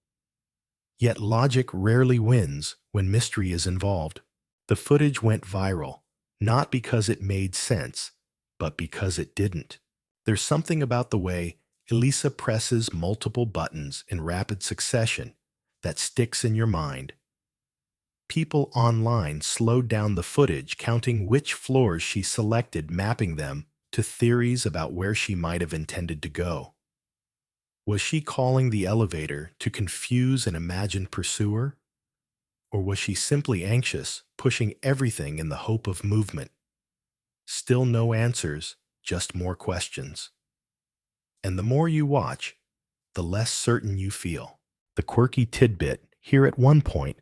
Yet logic rarely wins when mystery is involved. The footage went viral, not because it made sense, but because it didn't. There's something about the way Elisa presses multiple buttons in rapid succession that sticks in your mind. People online slowed down the footage, counting which floors she selected, mapping them to theories about where she might have intended to go. Was she calling the elevator to confuse an imagined pursuer? Or was she simply anxious, pushing everything in the hope of movement? Still no answers, just more questions. And the more you watch, the less certain you feel. The quirky tidbit here: at one point,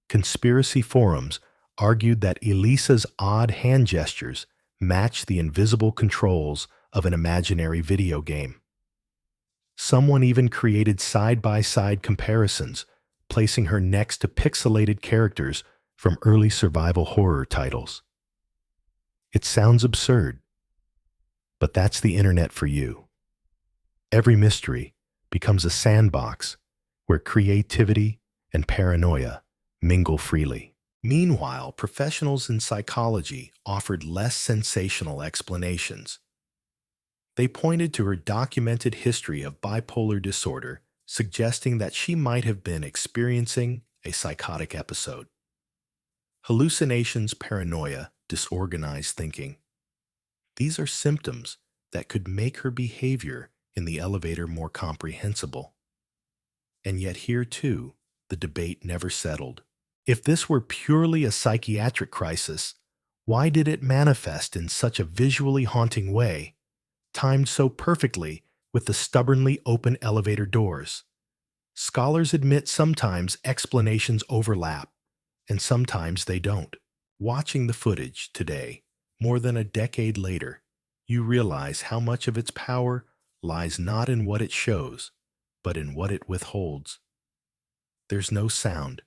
conspiracy forums argued that Elisa's odd hand gestures match the invisible controls of an imaginary video game. Someone even created side-by-side comparisons, placing her next to pixelated characters from early survival horror titles. It sounds absurd, but that's the internet for you. Every mystery becomes a sandbox where creativity and paranoia mingle freely. Meanwhile, professionals in psychology offered less sensational explanations. They pointed to her documented history of bipolar disorder, suggesting that she might have been experiencing a psychotic episode. Hallucinations, paranoia, disorganized thinking. These are symptoms that could make her behavior in the elevator more comprehensible. And yet here, too, the debate never settled. If this were purely a psychiatric crisis, why did it manifest in such a visually haunting way, timed so perfectly with the stubbornly open elevator doors? Scholars admit sometimes explanations overlap, and sometimes they don't. Watching the footage today, more than a decade later, you realize how much of its power lies not in what it shows, but in what it withholds. There's no sound,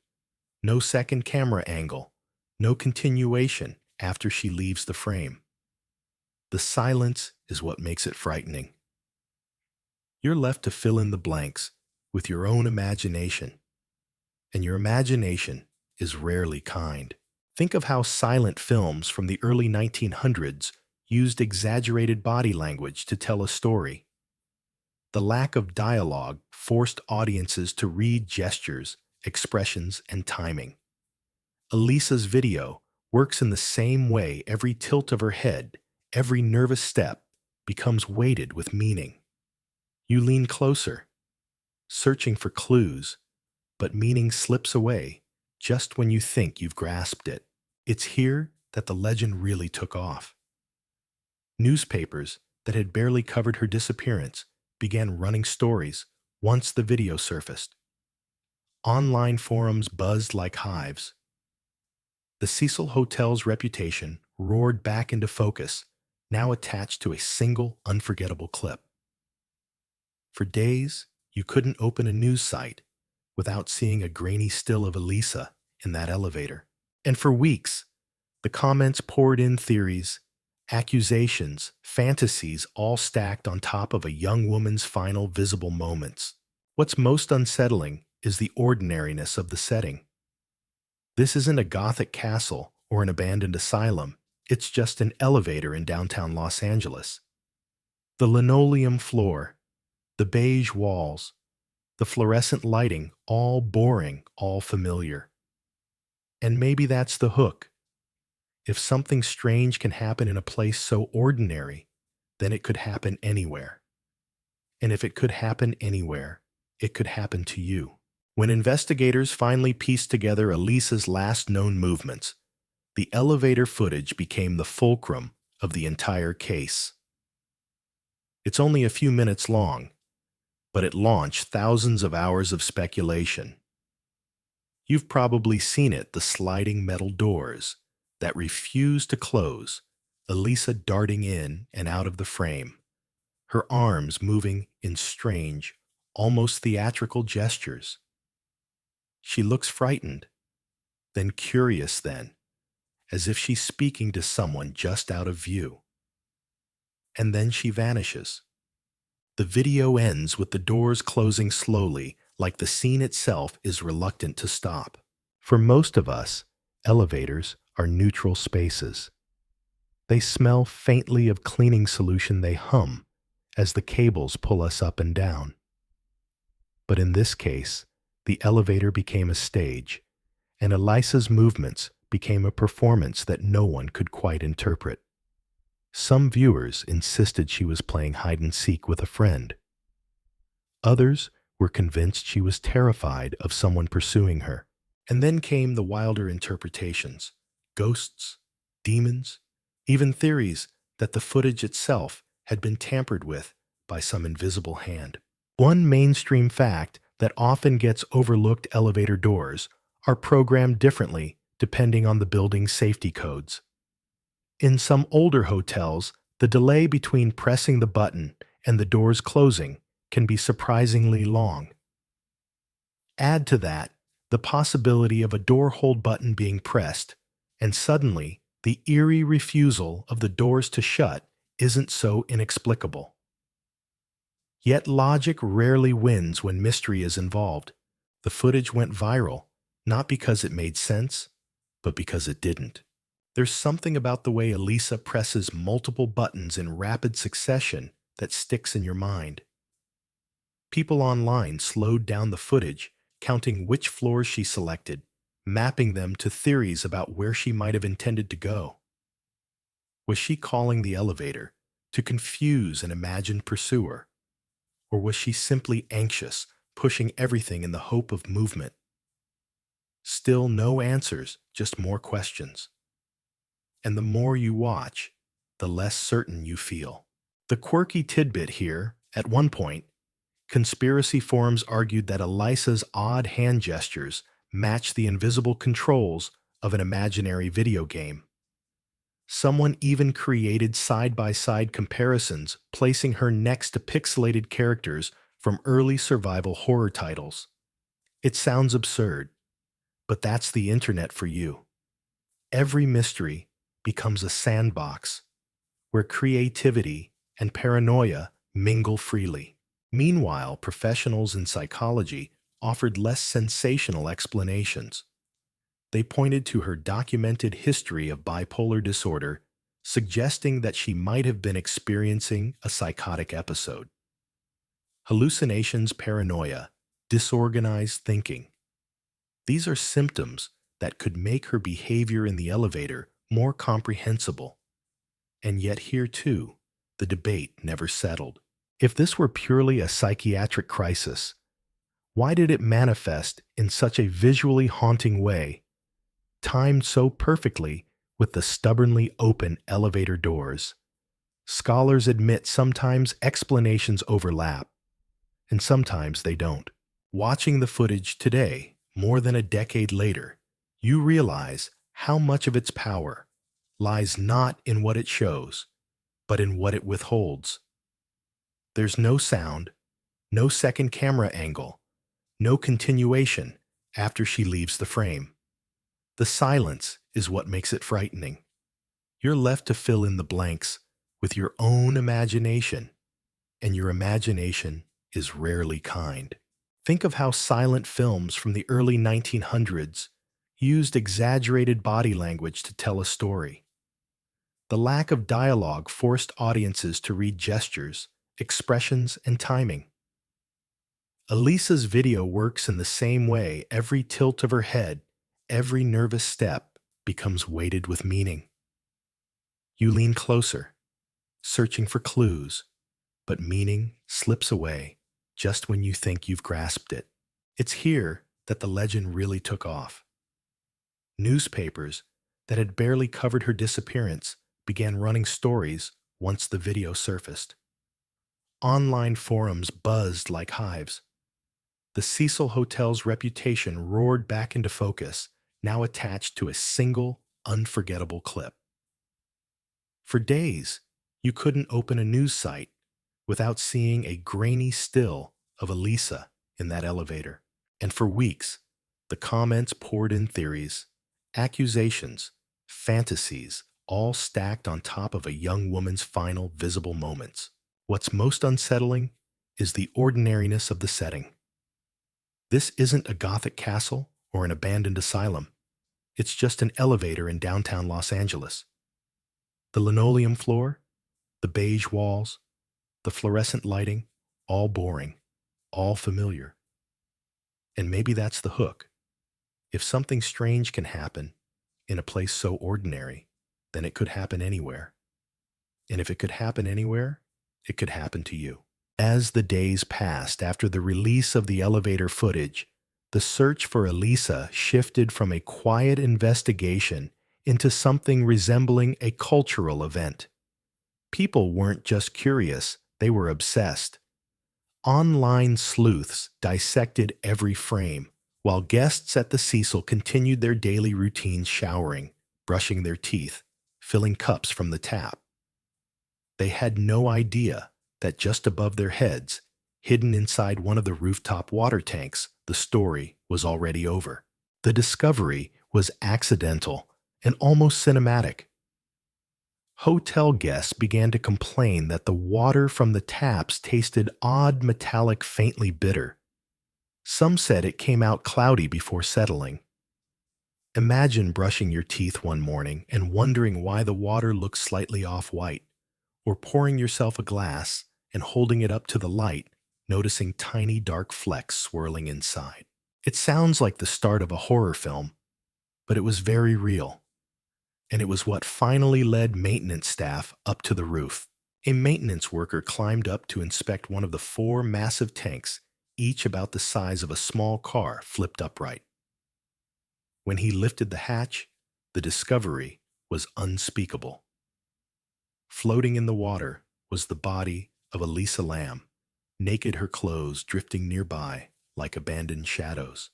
no second camera angle, no continuation after she leaves the frame. The silence is what makes it frightening. You're left to fill in the blanks with your own imagination, and your imagination is rarely kind. Think of how silent films from the early 1900s used exaggerated body language to tell a story. The lack of dialogue forced audiences to read gestures, expressions, and timing. Elisa's video works in the same way. Every tilt of her head, every nervous step becomes weighted with meaning. You lean closer, searching for clues, but meaning slips away just when you think you've grasped it. It's here that the legend really took off. Newspapers that had barely covered her disappearance began running stories once the video surfaced. Online forums buzzed like hives. The Cecil Hotel's reputation roared back into focus, now attached to a single unforgettable clip. For days, you couldn't open a news site without seeing a grainy still of Elisa in that elevator. And for weeks, the comments poured in: theories, accusations, fantasies, all stacked on top of a young woman's final visible moments. What's most unsettling is the ordinariness of the setting. This isn't a Gothic castle or an abandoned asylum. It's just an elevator in downtown Los Angeles. The linoleum floor, the beige walls, the fluorescent lighting, all boring, all familiar. And maybe that's the hook. If something strange can happen in a place so ordinary, then it could happen anywhere. And if it could happen anywhere, it could happen to you. When investigators finally pieced together Elisa's last known movements, the elevator footage became the fulcrum of the entire case. It's only a few minutes long, but it launched thousands of hours of speculation. You've probably seen it: the sliding metal doors that refuse to close, Elisa darting in and out of the frame, her arms moving in strange, almost theatrical gestures. She looks frightened, then curious, then, as if she's speaking to someone just out of view. And then she vanishes. The video ends with the doors closing slowly, like the scene itself is reluctant to stop. For most of us, elevators are neutral spaces. They smell faintly of cleaning solution, they hum as the cables pull us up and down. But in this case, the elevator became a stage, and Elisa's movements became a performance that no one could quite interpret. Some viewers insisted she was playing hide-and-seek with a friend. Others were convinced she was terrified of someone pursuing her. And then came the wilder interpretations: ghosts, demons, even theories that the footage itself had been tampered with by some invisible hand. One mainstream fact that often gets overlooked: elevator doors are programmed differently depending on the building's safety codes. In some older hotels, the delay between pressing the button and the doors closing can be surprisingly long. Add to that the possibility of a door hold button being pressed, and suddenly the eerie refusal of the doors to shut isn't so inexplicable. Yet logic rarely wins when mystery is involved. The footage went viral, not because it made sense, but because it didn't. There's something about the way Elisa presses multiple buttons in rapid succession that sticks in your mind. People online slowed down the footage, counting which floors she selected, mapping them to theories about where she might have intended to go. Was she calling the elevator to confuse an imagined pursuer? Or was she simply anxious, pushing everything in the hope of movement? Still no answers, just more questions. And the more you watch, the less certain you feel. The quirky tidbit here: at one point, conspiracy forums argued that Elisa's odd hand gestures matched the invisible controls of an imaginary video game. Someone even created side-by-side comparisons, placing her next to pixelated characters from early survival horror titles. It sounds absurd, but that's the internet for you. Every mystery becomes a sandbox where creativity and paranoia mingle freely. Meanwhile, professionals in psychology offered less sensational explanations. They pointed to her documented history of bipolar disorder, suggesting that she might have been experiencing a psychotic episode. Hallucinations, paranoia, disorganized thinking. These are symptoms that could make her behavior in the elevator more comprehensible. And yet here, too, the debate never settled. If this were purely a psychiatric crisis, why did it manifest in such a visually haunting way, timed so perfectly with the stubbornly open elevator doors? Scholars admit sometimes explanations overlap, and sometimes they don't. Watching the footage today, more than a decade later, you realize how much of its power lies not in what it shows, but in what it withholds. There's no sound, no second camera angle, no continuation after she leaves the frame. The silence is what makes it frightening. You're left to fill in the blanks with your own imagination, and your imagination is rarely kind. Think of how silent films from the early 1900s used exaggerated body language to tell a story. The lack of dialogue forced audiences to read gestures, expressions, and timing. Elisa's video works in the same way. Every tilt of her head, every nervous step becomes weighted with meaning. You lean closer, searching for clues, but meaning slips away just when you think you've grasped it. It's here that the legend really took off. Newspapers that had barely covered her disappearance began running stories once the video surfaced. Online forums buzzed like hives. The Cecil Hotel's reputation roared back into focus, now attached to a single, unforgettable clip. For days, you couldn't open a news site without seeing a grainy still of Elisa in that elevator. And for weeks, the comments poured in theories, accusations, fantasies, all stacked on top of a young woman's final visible moments. What's most unsettling is the ordinariness of the setting. This isn't a Gothic castle or an abandoned asylum. It's just an elevator in downtown Los Angeles. The linoleum floor, the beige walls, the fluorescent lighting, all boring, all familiar. And maybe that's the hook. If something strange can happen in a place so ordinary, then it could happen anywhere. And if it could happen anywhere, it could happen to you. As the days passed after the release of the elevator footage, the search for Elisa shifted from a quiet investigation into something resembling a cultural event. People weren't just curious, they were obsessed. Online sleuths dissected every frame, while guests at the Cecil continued their daily routines, showering, brushing their teeth, filling cups from the tap. They had no idea that just above their heads, hidden inside one of the rooftop water tanks, the story was already over. The discovery was accidental and almost cinematic. Hotel guests began to complain that the water from the taps tasted odd, metallic, faintly bitter. Some said it came out cloudy before settling. Imagine brushing your teeth one morning and wondering why the water looks slightly off-white, or pouring yourself a glass and holding it up to the light, noticing tiny dark flecks swirling inside. It sounds like the start of a horror film, but it was very real. And it was what finally led maintenance staff up to the roof. A maintenance worker climbed up to inspect one of the 4 massive tanks, each about the size of a small car flipped upright. When he lifted the hatch, the discovery was unspeakable. Floating in the water was the body of Elisa Lam, naked, her clothes drifting nearby like abandoned shadows.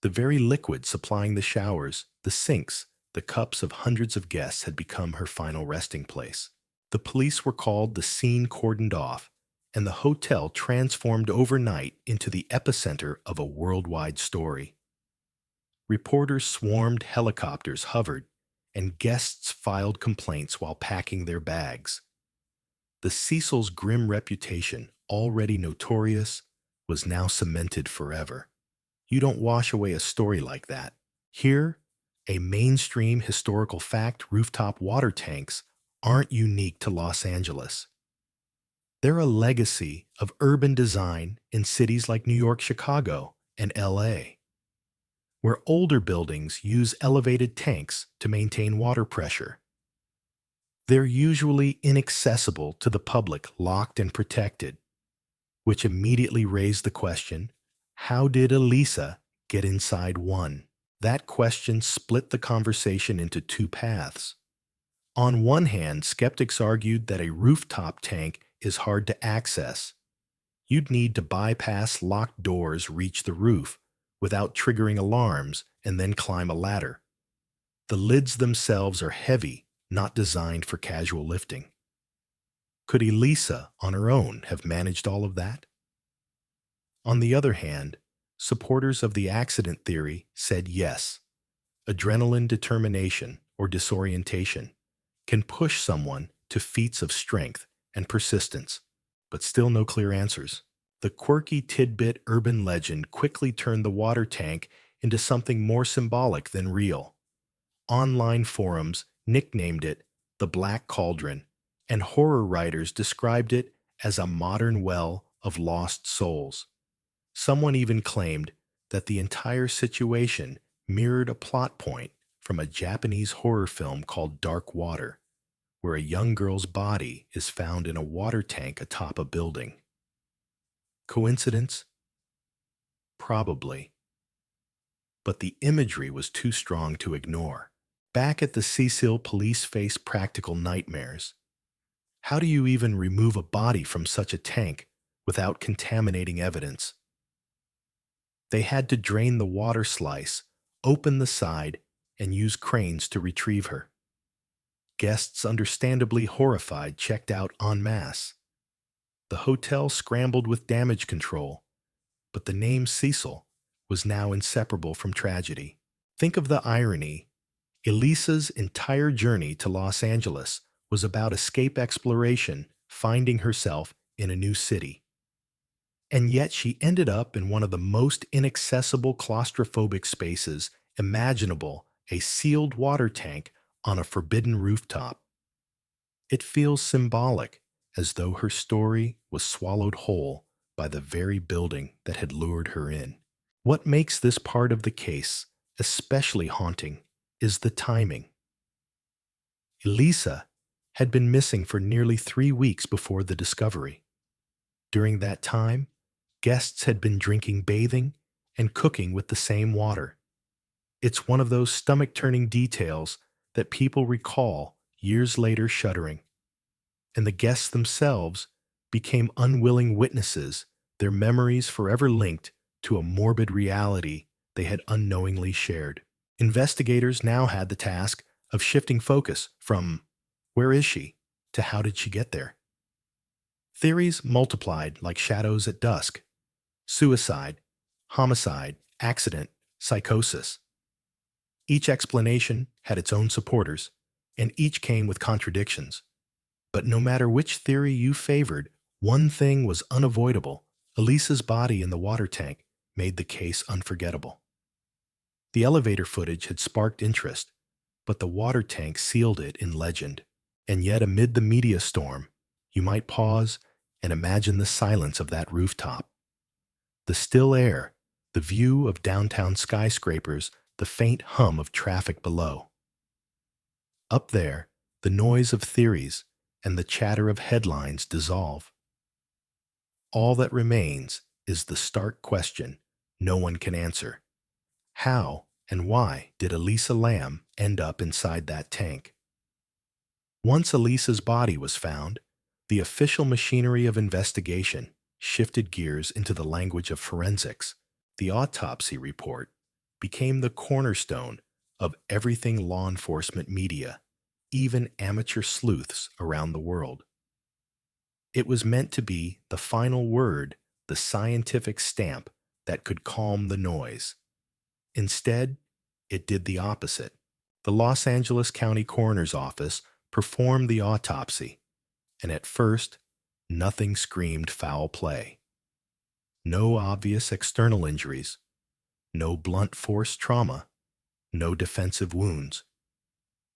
The very liquid supplying the showers, the sinks, the cups of hundreds of guests had become her final resting place. The police were called, the scene cordoned off, and the hotel transformed overnight into the epicenter of a worldwide story. Reporters swarmed, helicopters hovered, and guests filed complaints while packing their bags. The Cecil's grim reputation, already notorious, was now cemented forever. You don't wash away a story like that. Here, a mainstream historical fact, rooftop water tanks aren't unique to Los Angeles. They're a legacy of urban design in cities like New York, Chicago, and LA, where older buildings use elevated tanks to maintain water pressure. They're usually inaccessible to the public, locked and protected, which immediately raised the question, how did Elisa get inside one? That question split the conversation into 2 paths. On one hand, skeptics argued that a rooftop tank is hard to access. You'd need to bypass locked doors, reach the roof, without triggering alarms, and then climb a ladder. The lids themselves are heavy, not designed for casual lifting. Could Elisa, on her own, have managed all of that? On the other hand, supporters of the accident theory said yes. Adrenaline, determination, or disorientation can push someone to feats of strength and persistence, but still no clear answers. The quirky tidbit urban legend quickly turned the water tank into something more symbolic than real. Online forums nicknamed it the Black Cauldron, and horror writers described it as a modern well of lost souls. Someone even claimed that the entire situation mirrored a plot point from a Japanese horror film called Dark Water, where a young girl's body is found in a water tank atop a building. Coincidence? Probably. But the imagery was too strong to ignore. Back at the Cecil, police faced practical nightmares. How do you even remove a body from such a tank without contaminating evidence? They had to drain the water slice, open the side, and use cranes to retrieve her. Guests, understandably horrified, checked out en masse. The hotel scrambled with damage control, but the name Cecil was now inseparable from tragedy. Think of the irony. Elisa's entire journey to Los Angeles was about escape, exploration, finding herself in a new city. And yet she ended up in one of the most inaccessible claustrophobic spaces imaginable, a sealed water tank on a forbidden rooftop. It feels symbolic, as though her story was swallowed whole by the very building that had lured her in. What makes this part of the case especially haunting is the timing. Elisa had been missing for nearly 3 weeks before the discovery. During that time, guests had been drinking bathing and cooking with the same water. It's one of those stomach-turning details that people recall years later shuddering, and the guests themselves became unwilling witnesses, their memories forever linked to a morbid reality they had unknowingly shared. Investigators now had the task of shifting focus from "where is she?" to "how did she get there?" Theories multiplied like shadows at dusk: suicide, homicide, accident, psychosis. Each explanation had its own supporters, and each came with contradictions. But no matter which theory you favored, one thing was unavoidable: Elisa's body in the water tank made the case unforgettable. The elevator footage had sparked interest, but the water tank sealed it in legend. And yet, amid the media storm, you might pause and imagine the silence of that rooftop. The still air, the view of downtown skyscrapers, the faint hum of traffic below. Up there, the noise of theories and the chatter of headlines dissolve. All that remains is the stark question no one can answer: how and why did Elisa Lam end up inside that tank? Once Elisa's body was found, the official machinery of investigation shifted gears into the language of forensics. The autopsy report became the cornerstone of everything law enforcement media, even amateur sleuths around the world. It was meant to be the final word, the scientific stamp that could calm the noise. Instead, it did the opposite. The Los Angeles County Coroner's Office performed the autopsy, and at first, nothing screamed foul play. No obvious external injuries, no blunt force trauma, no defensive wounds.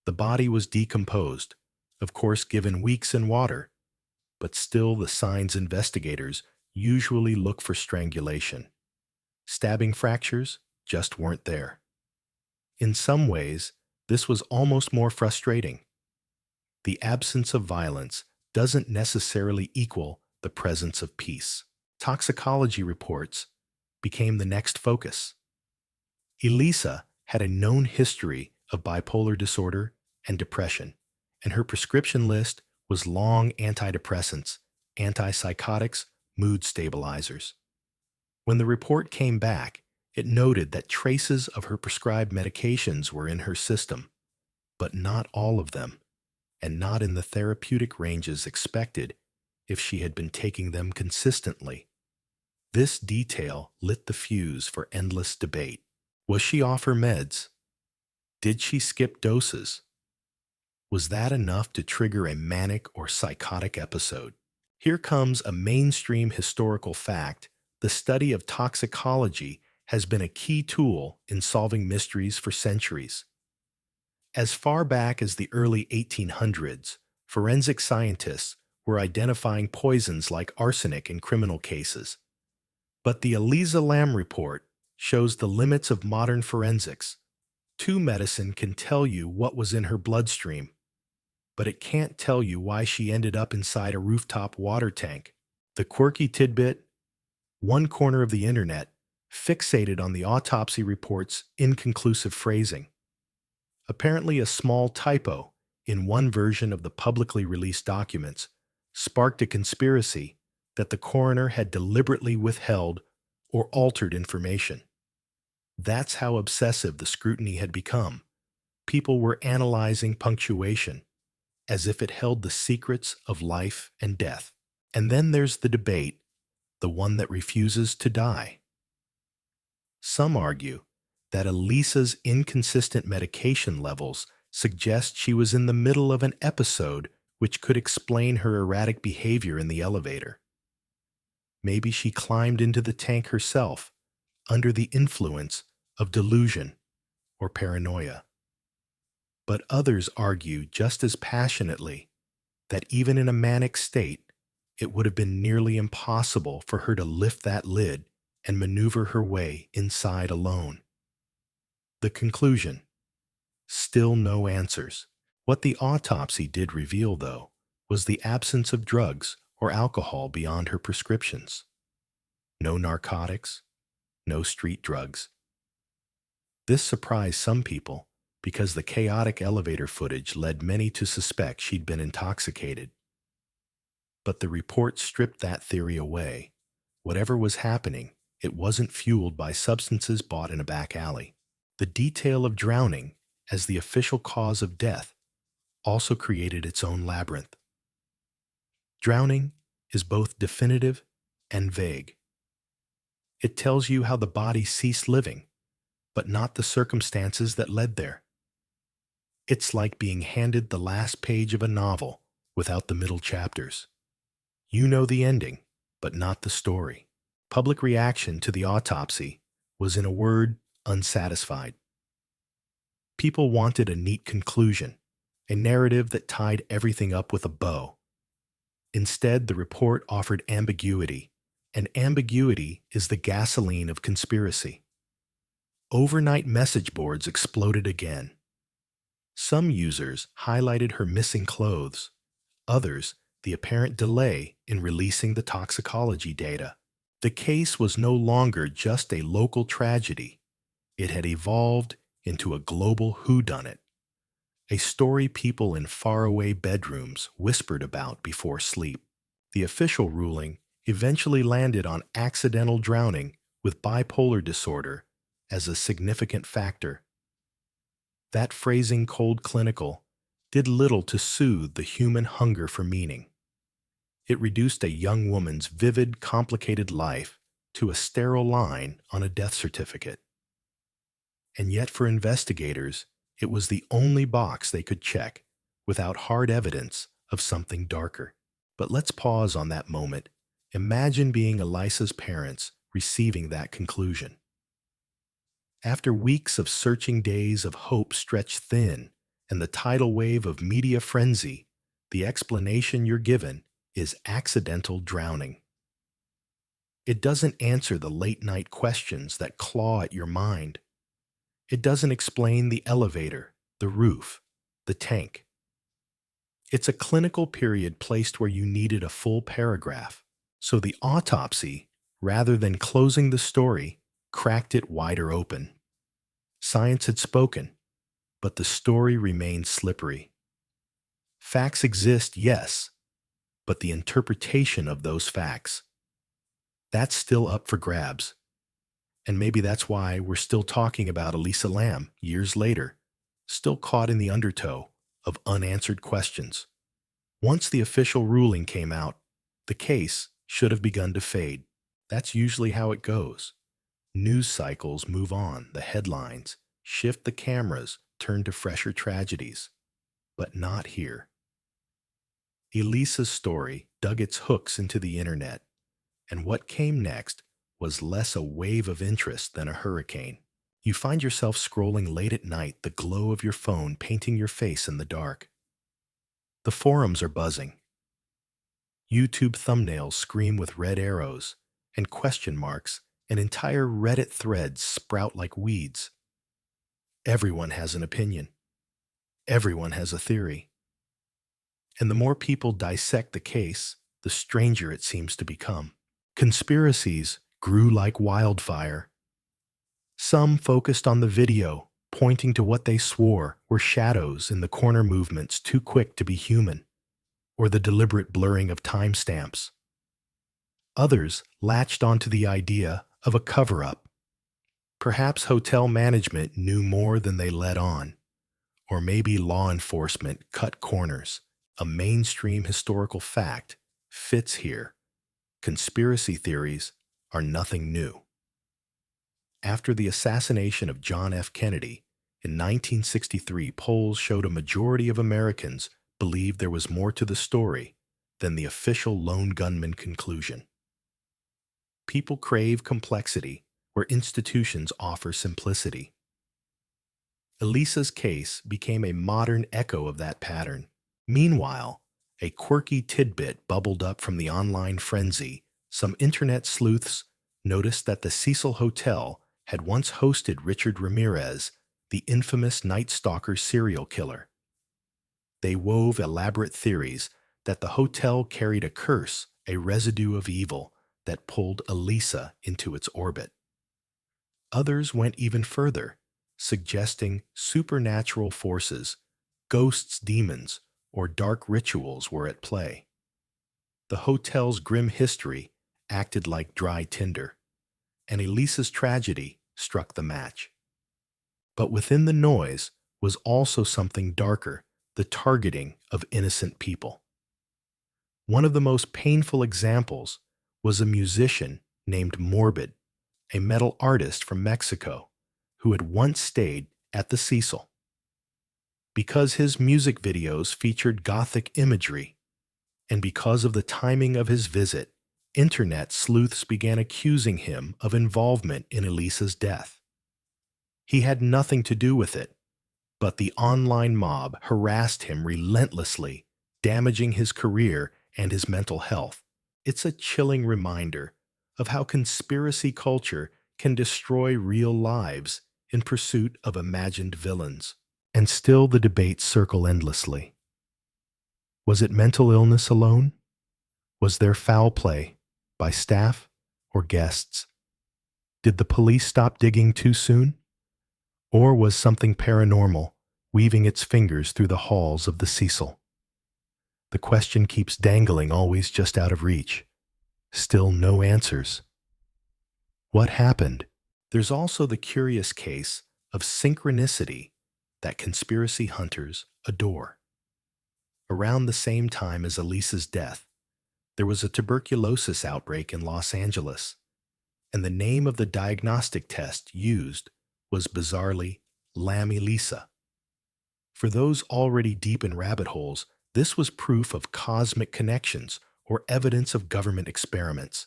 The body was decomposed, of course given weeks in water, but still the signs investigators usually look for: strangulation. Stabbing fractures just weren't there. In some ways, this was almost more frustrating. The absence of violence doesn't necessarily equal the presence of peace. Toxicology reports became the next focus. Elisa had a known history of bipolar disorder and depression, and her prescription list was long: antidepressants, antipsychotics, mood stabilizers. When the report came back, it noted that traces of her prescribed medications were in her system, but not all of them, and not in the therapeutic ranges expected if she had been taking them consistently. This detail lit the fuse for endless debate. Was she off her meds? Did she skip doses? Was that enough to trigger a manic or psychotic episode? Here comes a mainstream historical fact: the study of toxicology has been a key tool in solving mysteries for centuries. As far back as the early 1800s, forensic scientists were identifying poisons like arsenic in criminal cases. But the Elisa Lam report shows the limits of modern forensics. Medicine can tell you what was in her bloodstream, but it can't tell you why she ended up inside a rooftop water tank. The quirky tidbit: one corner of the internet fixated on the autopsy report's inconclusive phrasing. Apparently, a small typo in one version of the publicly released documents sparked a conspiracy that the coroner had deliberately withheld or altered information. That's how obsessive the scrutiny had become. People were analyzing punctuation as if it held the secrets of life and death. And then there's the debate, the one that refuses to die. Some argue that Elisa's inconsistent medication levels suggest she was in the middle of an episode which could explain her erratic behavior in the elevator. Maybe she climbed into the tank herself, under the influence of delusion or paranoia. But others argue just as passionately that even in a manic state, it would have been nearly impossible for her to lift that lid and maneuver her way inside alone. The conclusion: still no answers. What the autopsy did reveal, though, was the absence of drugs or alcohol beyond her prescriptions. No narcotics, no street drugs. This surprised some people because the chaotic elevator footage led many to suspect she'd been intoxicated. But the report stripped that theory away. Whatever was happening, it wasn't fueled by substances bought in a back alley. The detail of drowning as the official cause of death also created its own labyrinth. Drowning is both definitive and vague. It tells you how the body ceased living, but not the circumstances that led there. It's like being handed the last page of a novel without the middle chapters. You know the ending, but not the story. Public reaction to the autopsy was, in a word, unsatisfied. People wanted a neat conclusion, a narrative that tied everything up with a bow. Instead, the report offered ambiguity, and ambiguity is the gasoline of conspiracy. Overnight message boards exploded again. Some users highlighted her missing clothes, others the apparent delay in releasing the toxicology data. The case was no longer just a local tragedy. It had evolved into a global whodunit, a story people in faraway bedrooms whispered about before sleep. The official ruling eventually landed on accidental drowning with bipolar disorder as a significant factor. That phrasing, cold clinical, did little to soothe the human hunger for meaning. It reduced a young woman's vivid, complicated life to a sterile line on a death certificate. And yet for investigators, it was the only box they could check without hard evidence of something darker. But let's pause on that moment. Imagine being Elisa's parents receiving that conclusion. After weeks of searching, days of hope stretched thin, and the tidal wave of media frenzy, the explanation you're given is accidental drowning. It doesn't answer the late-night questions that claw at your mind. It doesn't explain the elevator, the roof, the tank. It's a clinical period placed where you needed a full paragraph. So the autopsy, rather than closing the story, cracked it wider open. Science had spoken, but the story remained slippery. Facts exist, yes, but the interpretation of those facts, that's still up for grabs. And maybe that's why we're still talking about Elisa Lam years later, still caught in the undertow of unanswered questions. Once the official ruling came out, the case should have begun to fade. That's usually how it goes. News cycles move on, the headlines shift, the cameras turn to fresher tragedies. But not here. Elisa's story dug its hooks into the internet, and what came next was less a wave of interest than a hurricane. You find yourself scrolling late at night, the glow of your phone painting your face in the dark. The forums are buzzing. YouTube thumbnails scream with red arrows and question marks, and entire Reddit threads sprout like weeds. Everyone has an opinion. Everyone has a theory. And the more people dissect the case, the stranger it seems to become. Conspiracies grew like wildfire. Some focused on the video, pointing to what they swore were shadows in the corner movements too quick to be human, or the deliberate blurring of timestamps. Others latched onto the idea of a cover-up. Perhaps hotel management knew more than they let on, or maybe law enforcement cut corners. A mainstream historical fact fits here. Conspiracy theories are nothing new. After the assassination of John F. Kennedy in 1963, polls showed a majority of Americans believed there was more to the story than the official lone gunman conclusion. People crave complexity where institutions offer simplicity. Elisa's case became a modern echo of that pattern. Meanwhile, a quirky tidbit bubbled up from the online frenzy. Some internet sleuths noticed that the Cecil Hotel had once hosted Richard Ramirez, the infamous Night Stalker serial killer. They wove elaborate theories that the hotel carried a curse, a residue of evil that pulled Elisa into its orbit. Others went even further, suggesting supernatural forces, ghosts, demons, or dark rituals were at play. The hotel's grim history acted like dry tinder, and Elisa's tragedy struck the match. But within the noise was also something darker, the targeting of innocent people. One of the most painful examples was a musician named Morbid, a metal artist from Mexico, who had once stayed at the Cecil. Because his music videos featured gothic imagery, and because of the timing of his visit, internet sleuths began accusing him of involvement in Elisa's death. He had nothing to do with it, but the online mob harassed him relentlessly, damaging his career and his mental health. It's a chilling reminder of how conspiracy culture can destroy real lives in pursuit of imagined villains. And still the debates circle endlessly. Was it mental illness alone? Was there foul play by staff or guests? Did the police stop digging too soon? Or was something paranormal weaving its fingers through the halls of the Cecil? The question keeps dangling, always just out of reach. Still no answers. What happened? There's also the curious case of synchronicity that conspiracy hunters adore. Around the same time as Elisa's death, there was a tuberculosis outbreak in Los Angeles, and the name of the diagnostic test used was bizarrely Lam Elisa. For those already deep in rabbit holes, this was proof of cosmic connections or evidence of government experiments.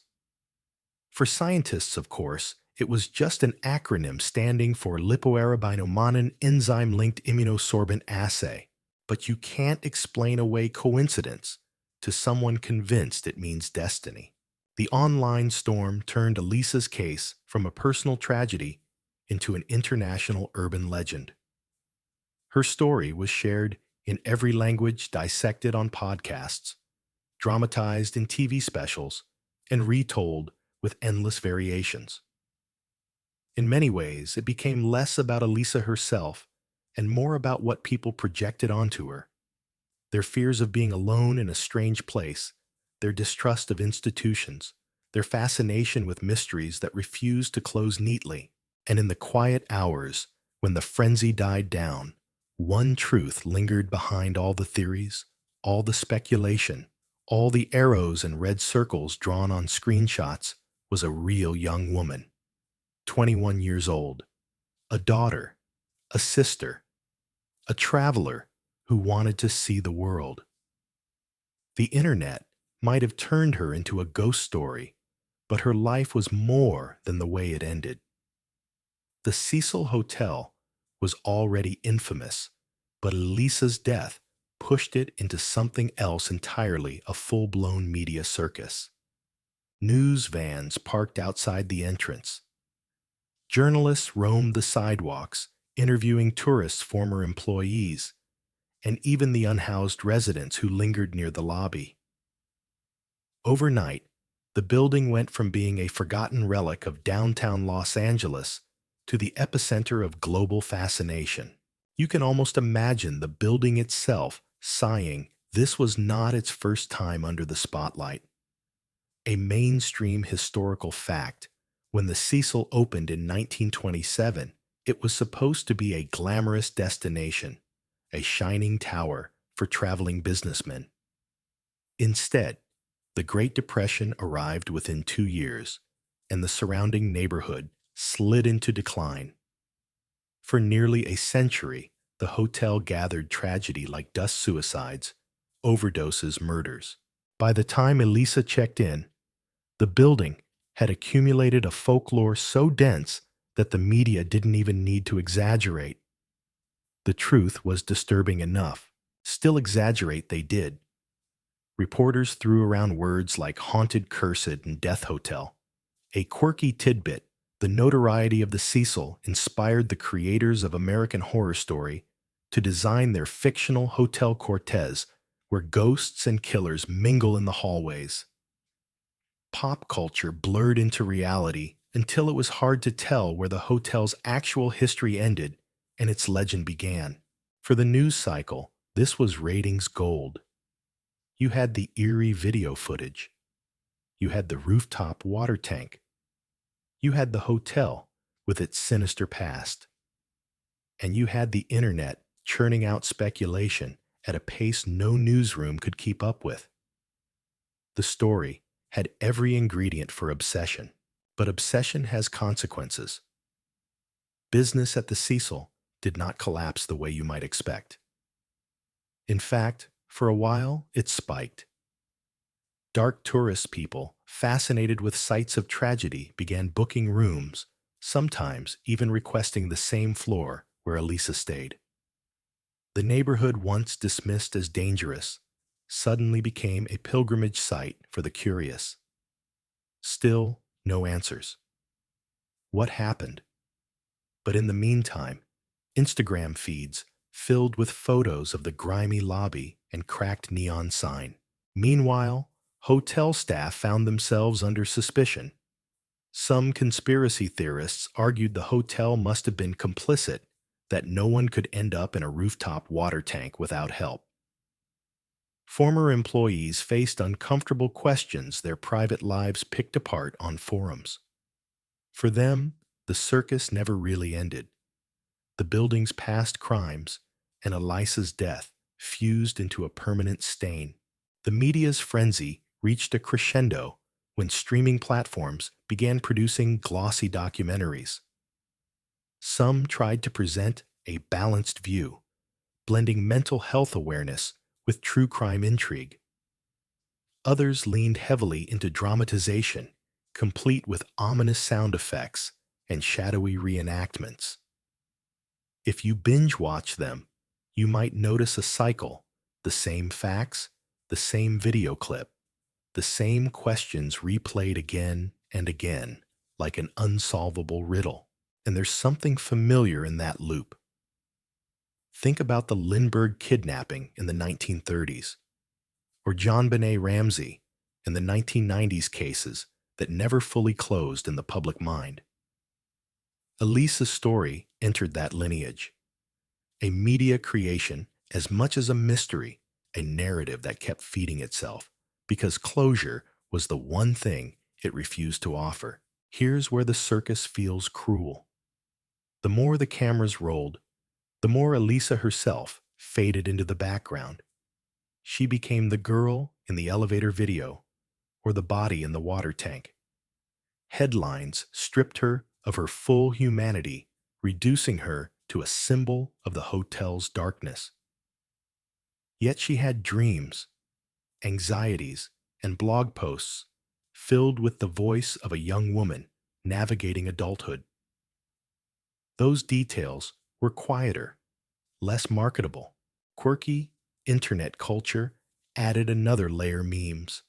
For scientists, of course, it was just an acronym standing for lipoarabinomannan enzyme-linked immunosorbent assay. But you can't explain away coincidence to someone convinced it means destiny. The online storm turned Elisa's case from a personal tragedy into an international urban legend. Her story was shared in every language, dissected on podcasts, dramatized in TV specials, and retold with endless variations. In many ways, it became less about Elisa herself and more about what people projected onto her. Their fears of being alone in a strange place, their distrust of institutions, their fascination with mysteries that refused to close neatly. And in the quiet hours, when the frenzy died down, one truth lingered behind all the theories, all the speculation, all the arrows and red circles drawn on screenshots was a real young woman. 21 years old, a daughter, a sister, a traveler who wanted to see the world. The internet might have turned her into a ghost story, but her life was more than the way it ended. The Cecil Hotel was already infamous, but Elisa's death pushed it into something else entirely, a full-blown media circus. News vans parked outside the entrance. Journalists roamed the sidewalks, interviewing tourists, former employees, and even the unhoused residents who lingered near the lobby. Overnight, the building went from being a forgotten relic of downtown Los Angeles to the epicenter of global fascination. You can almost imagine the building itself sighing this was not its first time under the spotlight. A mainstream historical fact, when the Cecil opened in 1927, it was supposed to be a glamorous destination, a shining tower for traveling businessmen. Instead, the Great Depression arrived within 2 years, and the surrounding neighborhood slid into decline. For nearly a century, the hotel gathered tragedy like dust: suicides, overdoses, murders. By the time Elisa checked in, the building had accumulated a folklore so dense that the media didn't even need to exaggerate. The truth was disturbing enough. Still exaggerate they did. Reporters threw around words like haunted cursed and death hotel. A quirky tidbit, the notoriety of the Cecil inspired the creators of American Horror Story to design their fictional Hotel Cortez, where ghosts and killers mingle in the hallways. Pop culture blurred into reality until it was hard to tell where the hotel's actual history ended and its legend began. For the news cycle, this was ratings gold. You had the eerie video footage. You had the rooftop water tank. You had the hotel with its sinister past. And you had the internet churning out speculation at a pace no newsroom could keep up with. The story had every ingredient for obsession, but obsession has consequences. Business at the Cecil did not collapse the way you might expect. In fact, for a while, it spiked. Dark tourist people, fascinated with sites of tragedy, began booking rooms, sometimes even requesting the same floor where Elisa stayed. The neighborhood, once dismissed as dangerous, suddenly became a pilgrimage site for the curious. Still, no answers. What happened? But in the meantime, Instagram feeds filled with photos of the grimy lobby and cracked neon sign. Meanwhile, hotel staff found themselves under suspicion. Some conspiracy theorists argued the hotel must have been complicit, that no one could end up in a rooftop water tank without help. Former employees faced uncomfortable questions their private lives picked apart on forums. For them, the circus never really ended. The building's past crimes and Elisa's death fused into a permanent stain. The media's frenzy reached a crescendo when streaming platforms began producing glossy documentaries. Some tried to present a balanced view, blending mental health awareness with true crime intrigue. Others leaned heavily into dramatization, complete with ominous sound effects and shadowy reenactments. If you binge watch them, you might notice a cycle, the same facts, the same video clip, the same questions replayed again and again, like an unsolvable riddle. And there's something familiar in that loop. Think about the Lindbergh kidnapping in the 1930s, or John Benet Ramsey in the 1990s cases that never fully closed in the public mind. Elisa's story entered that lineage, a media creation as much as a mystery, a narrative that kept feeding itself, because closure was the one thing it refused to offer. Here's where the circus feels cruel. The more the cameras rolled, the more Elisa herself faded into the background. She became the girl in the elevator video or the body in the water tank. Headlines stripped her of her full humanity, reducing her to a symbol of the hotel's darkness. Yet she had dreams, anxieties, and blog posts filled with the voice of a young woman navigating adulthood. Those details were quieter, less marketable. Quirky internet culture added another layer: memes.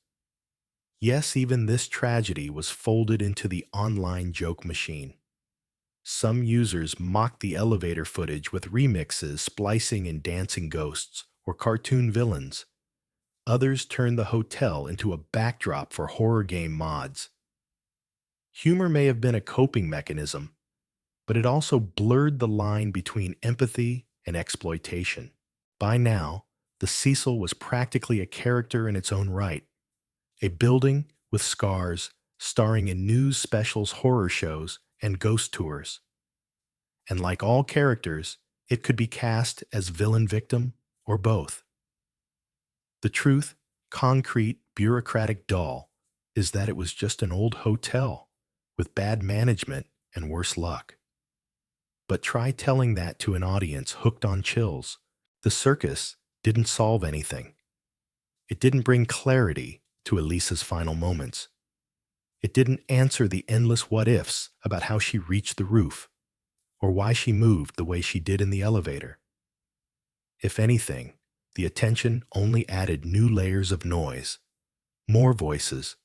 Yes, even this tragedy was folded into the online joke machine. Some users mocked the elevator footage with remixes splicing in dancing ghosts or cartoon villains. Others turned the hotel into a backdrop for horror game mods. Humor may have been a coping mechanism, but it also blurred the line between empathy and exploitation. By now, the Cecil was practically a character in its own right, a building with scars starring in news specials, horror shows, and ghost tours. And like all characters, it could be cast as villain-victim or both. The truth, concrete, bureaucratic dull, is that it was just an old hotel with bad management and worse luck. But try telling that to an audience hooked on chills. The circus didn't solve anything. It didn't bring clarity to Elisa's final moments. It didn't answer the endless what-ifs about how she reached the roof, or why she moved the way she did in the elevator. If anything, the attention only added new layers of noise, more voices,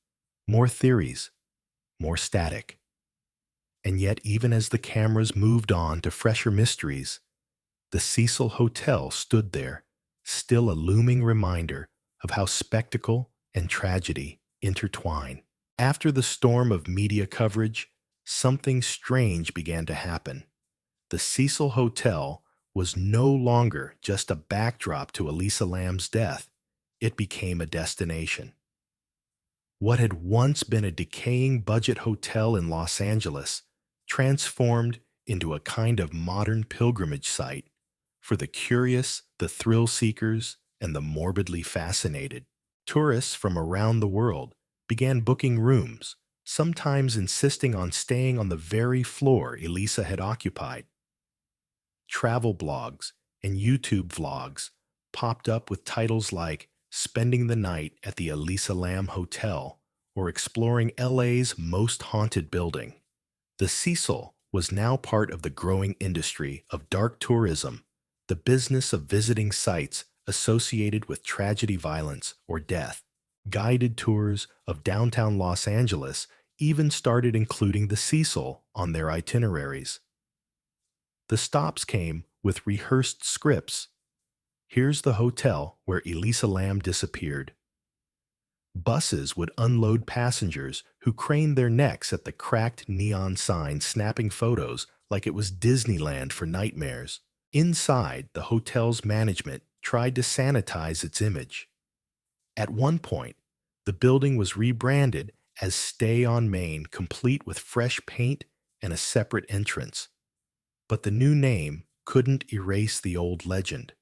more theories, more static. And yet, even as the cameras moved on to fresher mysteries, the Cecil Hotel stood there, still a looming reminder of how spectacle and tragedy intertwine. After the storm of media coverage, something strange began to happen. The Cecil Hotel was no longer just a backdrop to Elisa Lam's death. It became a destination. What had once been a decaying budget hotel in Los Angeles transformed into a kind of modern pilgrimage site for the curious, the thrill seekers, and the morbidly fascinated. Tourists from around the world began booking rooms, sometimes insisting on staying on the very floor Elisa had occupied. Travel blogs and YouTube vlogs popped up with titles like Spending the Night at the Elisa Lam Hotel or Exploring LA's Most Haunted Building. The Cecil was now part of the growing industry of dark tourism, the business of visiting sites associated with tragedy, violence, or death. Guided tours of downtown Los Angeles even started including the Cecil on their itineraries. The stops came with rehearsed scripts. Here's the hotel where Elisa Lam disappeared. Buses would unload passengers who craned their necks at the cracked neon sign, snapping photos like it was Disneyland for nightmares. Inside, the hotel's management tried to sanitize its image. At one point, the building was rebranded as Stay on Main, complete with fresh paint and a separate entrance. But the new name couldn't erase the old legend.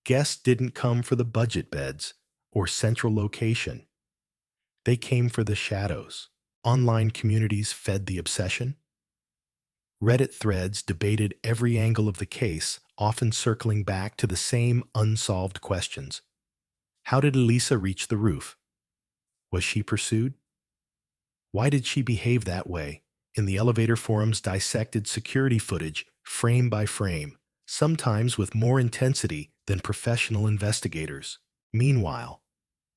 Guests didn't come for the budget beds or central location. They came for the shadows. Online communities fed the obsession. Reddit threads debated every angle of the case, often circling back to the same unsolved questions. How did Elisa reach the roof? Was she pursued? Why did she behave that way? In the elevator forums dissected security footage frame by frame, sometimes with more intensity than professional investigators. Meanwhile,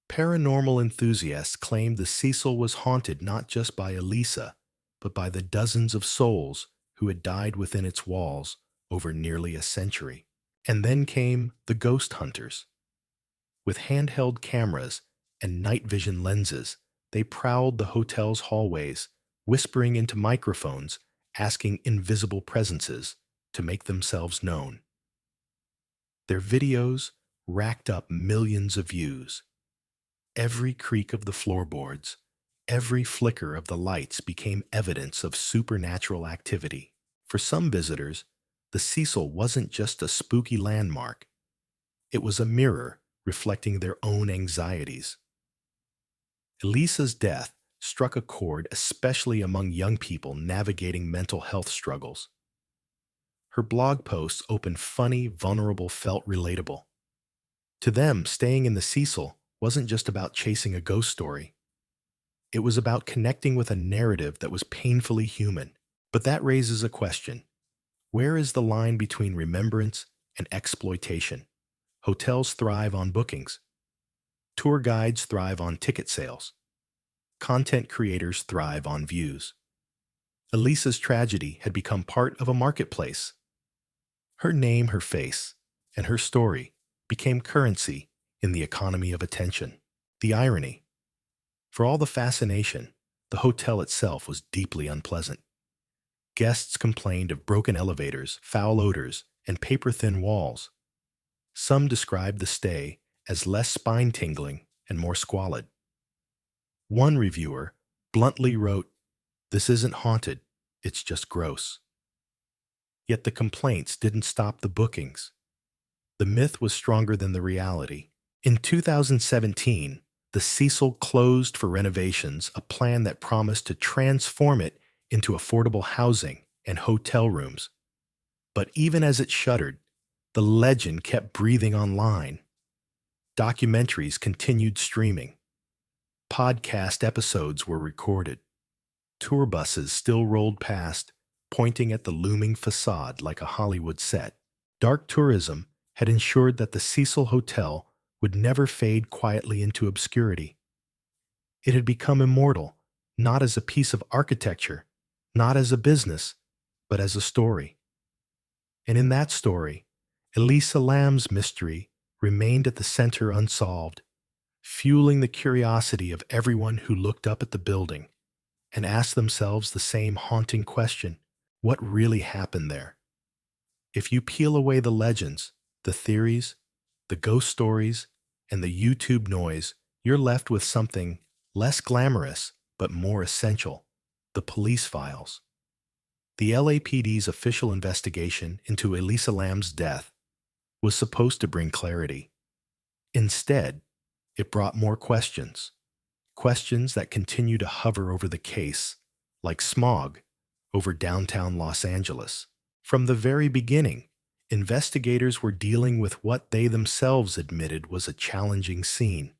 paranormal enthusiasts claimed the Cecil was haunted not just by Elisa, but by the dozens of souls who had died within its walls over nearly a century. And then came the ghost hunters. With handheld cameras and night vision lenses, they prowled the hotel's hallways, whispering into microphones, asking invisible presences to make themselves known. Their videos racked up millions of views. Every creak of the floorboards, every flicker of the lights became evidence of supernatural activity. For some visitors, the Cecil wasn't just a spooky landmark. It was a mirror reflecting their own anxieties. Elisa's death struck a chord especially among young people navigating mental health struggles. Her blog posts opened funny, vulnerable, felt relatable. To them, staying in the Cecil wasn't just about chasing a ghost story. It was about connecting with a narrative that was painfully human. But that raises a question. Where is the line between remembrance and exploitation? Hotels thrive on bookings. Tour guides thrive on ticket sales. Content creators thrive on views. Elisa's tragedy had become part of a marketplace. Her name, her face, and her story became currency in the economy of attention. The irony. For all the fascination, the hotel itself was deeply unpleasant. Guests complained of broken elevators, foul odors, and paper-thin walls. Some described the stay as less spine-tingling and more squalid. One reviewer bluntly wrote, "This isn't haunted, it's just gross." Yet the complaints didn't stop the bookings. The myth was stronger than the reality. In 2017, the Cecil closed for renovations, a plan that promised to transform it into affordable housing and hotel rooms. But even as it shuttered, the legend kept breathing online. Documentaries continued streaming. Podcast episodes were recorded. Tour buses still rolled past, pointing at the looming facade like a Hollywood set. Dark tourism had ensured that the Cecil Hotel would never fade quietly into obscurity. It had become immortal, not as a piece of architecture, not as a business, but as a story. And in that story, Elisa Lam's mystery remained at the center unsolved, fueling the curiosity of everyone who looked up at the building and asked themselves the same haunting question: what really happened there? If you peel away the legends, the theories, the ghost stories, and the YouTube noise, you're left with something less glamorous but more essential: the police files. The LAPD's official investigation into Elisa Lam's death was supposed to bring clarity. Instead, it brought more questions. Questions that continue to hover over the case, like smog over downtown Los Angeles. From the very beginning, investigators were dealing with what they themselves admitted was a challenging scene.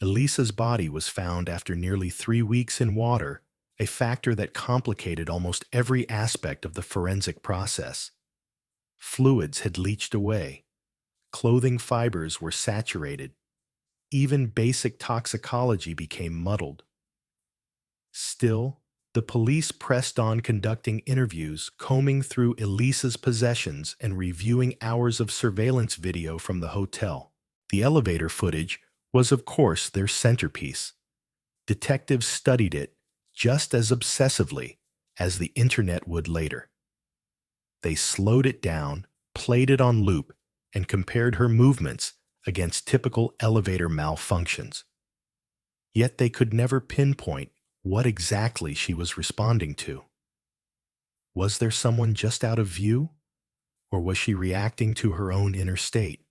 Elisa's body was found after nearly 3 weeks in water, a factor that complicated almost every aspect of the forensic process. Fluids had leached away, clothing fibers were saturated, even basic toxicology became muddled. Still, the police pressed on conducting interviews, combing through Elisa's possessions and reviewing hours of surveillance video from the hotel. The elevator footage was, of course, their centerpiece. Detectives studied it just as obsessively as the internet would later. They slowed it down, played it on loop, and compared her movements against typical elevator malfunctions. Yet they could never pinpoint what exactly she was responding to. Was there someone just out of view, or was she reacting to her own inner state?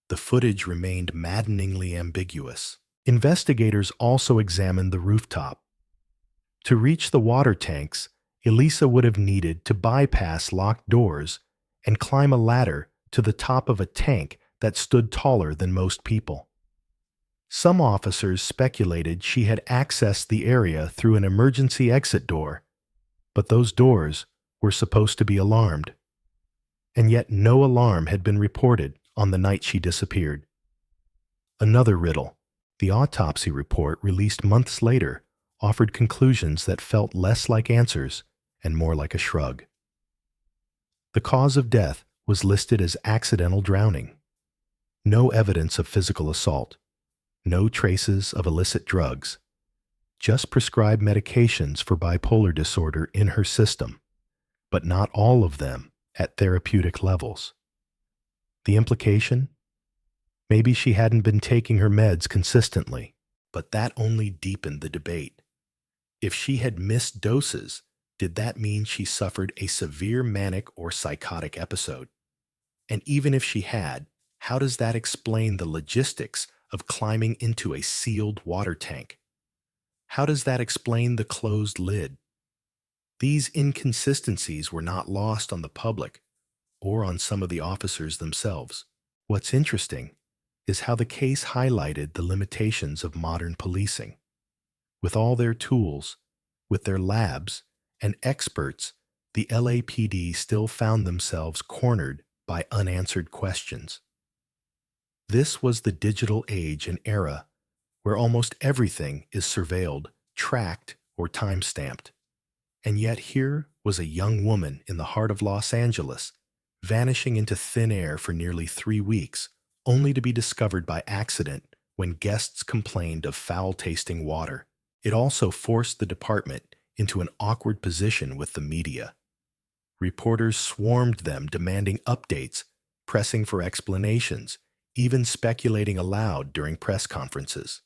The footage remained maddeningly ambiguous. Investigators also examined the rooftop. To reach the water tanks, Elisa would have needed to bypass locked doors and climb a ladder to the top of a tank that stood taller than most people. Some officers speculated she had accessed the area through an emergency exit door, but those doors were supposed to be alarmed. And yet no alarm had been reported on the night she disappeared. Another riddle. The autopsy report released months later offered conclusions that felt less like answers and more like a shrug. The cause of death was listed as accidental drowning. No evidence of physical assault. No traces of illicit drugs. Just prescribed medications for bipolar disorder in her system, but not all of them at therapeutic levels. The implication? Maybe she hadn't been taking her meds consistently, but that only deepened the debate. If she had missed doses, did that mean she suffered a severe manic or psychotic episode? And even if she had, how does that explain the logistics of climbing into a sealed water tank? How does that explain the closed lid? These inconsistencies were not lost on the public or on some of the officers themselves. What's interesting is how the case highlighted the limitations of modern policing. With all their tools, with their labs and experts, the LAPD still found themselves cornered by unanswered questions. This was the digital age and era where almost everything is surveilled, tracked, or time-stamped. And yet here was a young woman in the heart of Los Angeles, vanishing into thin air for nearly 3 weeks, only to be discovered by accident when guests complained of foul-tasting water. It also forced the department into an awkward position with the media. Reporters swarmed them, demanding updates, pressing for explanations, even speculating aloud during press conferences.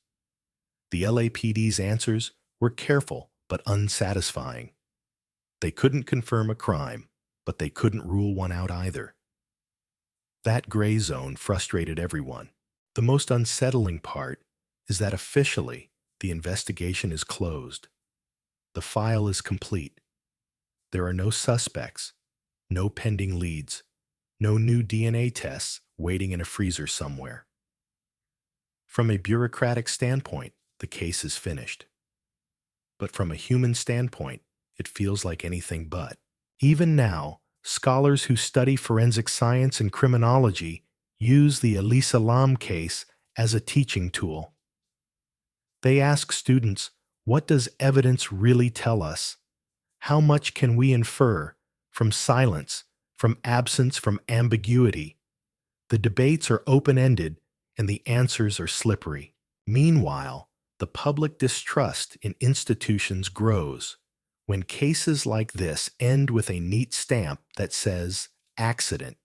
The LAPD's answers were careful but unsatisfying. They couldn't confirm a crime, but they couldn't rule one out either. That gray zone frustrated everyone. The most unsettling part is that officially the investigation is closed. The file is complete. There are no suspects, no pending leads, no new DNA tests waiting in a freezer somewhere. From a bureaucratic standpoint, the case is finished. But from a human standpoint, it feels like anything but. Even now, scholars who study forensic science and criminology use the Elisa Lam case as a teaching tool. They ask students, what does evidence really tell us? How much can we infer from silence, from absence, from ambiguity? The debates are open-ended and the answers are slippery. Meanwhile, the public distrust in institutions grows when cases like this end with a neat stamp that says accident.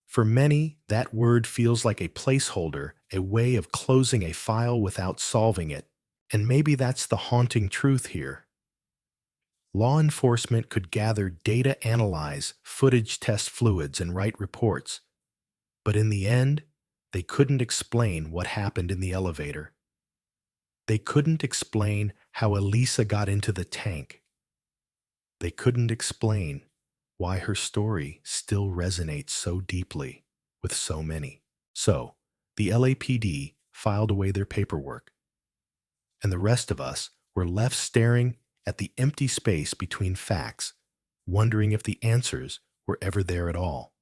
For many, that word feels like a placeholder, a way of closing a file without solving it. And maybe that's the haunting truth here. Law enforcement could gather data, analyze footage, test fluids, and write reports. But in the end, they couldn't explain what happened in the elevator. They couldn't explain how Elisa got into the tank. They couldn't explain why her story still resonates so deeply with so many. So, the LAPD filed away their paperwork, and the rest of us were left staring at the empty space between facts, wondering if the answers were ever there at all.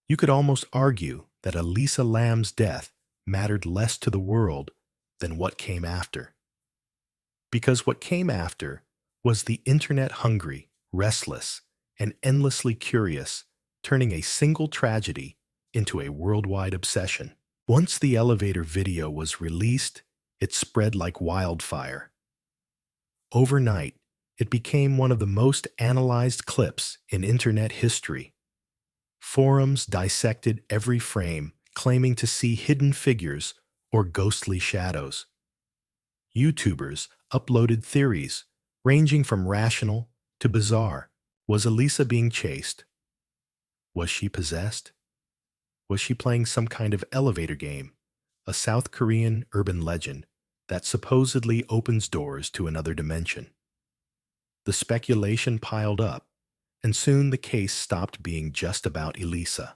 You could almost argue that Elisa Lam's death mattered less to the world than what came after. Because what came after was the internet hungry, restless, and endlessly curious, turning a single tragedy into a worldwide obsession. Once the elevator video was released, it spread like wildfire. Overnight, it became one of the most analyzed clips in internet history. Forums dissected every frame, claiming to see hidden figures or ghostly shadows. YouTubers uploaded theories, ranging from rational to bizarre. Was Elisa being chased? Was she possessed? Was she playing some kind of elevator game, a South Korean urban legend that supposedly opens doors to another dimension? The speculation piled up, and soon the case stopped being just about Elisa.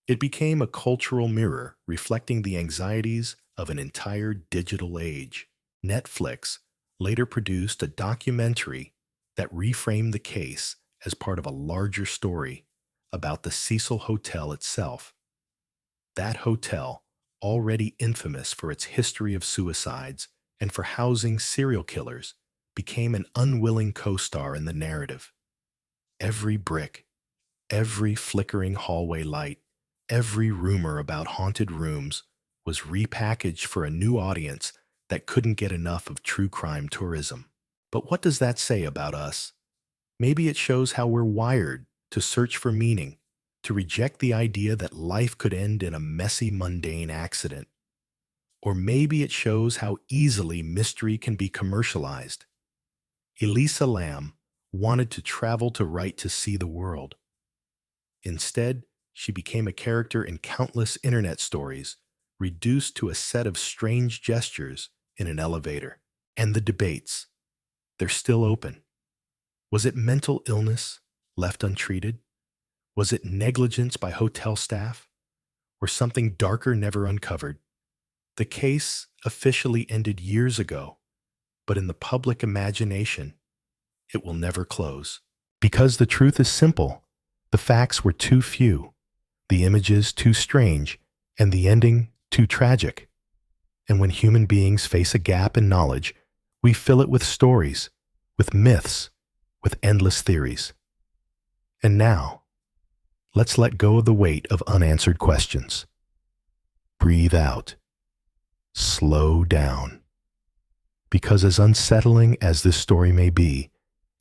It became a cultural mirror reflecting the anxieties of an entire digital age. Netflix later produced a documentary that reframed the case as part of a larger story about the Cecil Hotel itself. That hotel, already infamous for its history of suicides and for housing serial killers, became an unwilling co-star in the narrative. Every brick, every flickering hallway light, every rumor about haunted rooms was repackaged for a new audience that couldn't get enough of true crime tourism. But what does that say about us? Maybe it shows how we're wired to search for meaning, to reject the idea that life could end in a messy, mundane accident. Or maybe it shows how easily mystery can be commercialized. Elisa Lam wanted to travel to write to see the world. Instead, she became a character in countless internet stories, reduced to a set of strange gestures in an elevator. And the debates, they're still open. Was it mental illness left untreated? Was it negligence by hotel staff? Or something darker never uncovered? The case officially ended years ago, but in the public imagination, it will never close. Because the truth is simple, the facts were too few, the images too strange, and the ending too tragic. And when human beings face a gap in knowledge, we fill it with stories, with myths, with endless theories. And now, let's let go of the weight of unanswered questions. Breathe out. Slow down. Because as unsettling as this story may be,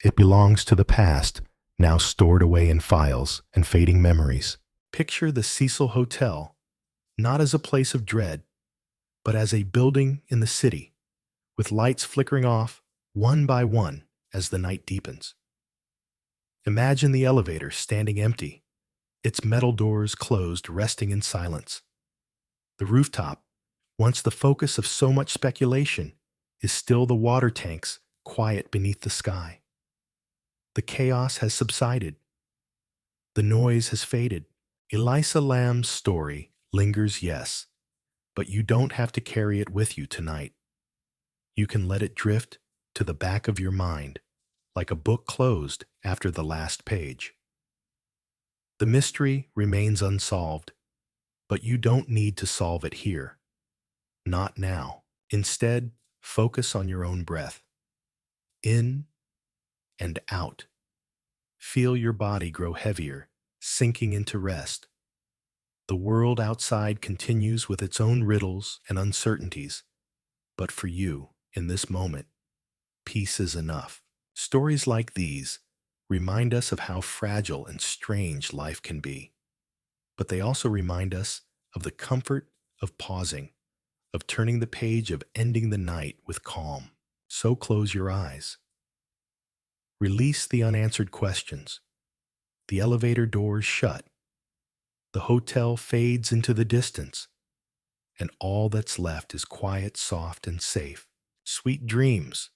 it belongs to the past, now stored away in files and fading memories. Picture the Cecil Hotel, not as a place of dread, but as a building in the city, with lights flickering off one by one as the night deepens. Imagine the elevator standing empty, its metal doors closed, resting in silence. The rooftop, once the focus of so much speculation, is still the water tanks, quiet beneath the sky. The chaos has subsided. The noise has faded. Elisa Lam's story lingers, yes, But you don't have to carry it with you tonight. You can let it drift to the back of your mind, like a book closed after the last page. The mystery remains unsolved, but you don't need to solve it here. Not now. Instead, focus on your own breath. In and out. Feel your body grow heavier, sinking into rest. The world outside continues with its own riddles and uncertainties, but for you, in this moment, peace is enough. Stories like these remind us of how fragile and strange life can be, but they also remind us of the comfort of pausing, of turning the page, of ending the night with calm. So close your eyes. Release the unanswered questions. The elevator doors shut. The hotel fades into the distance, and all that's left is quiet, soft, and safe. Sweet dreams.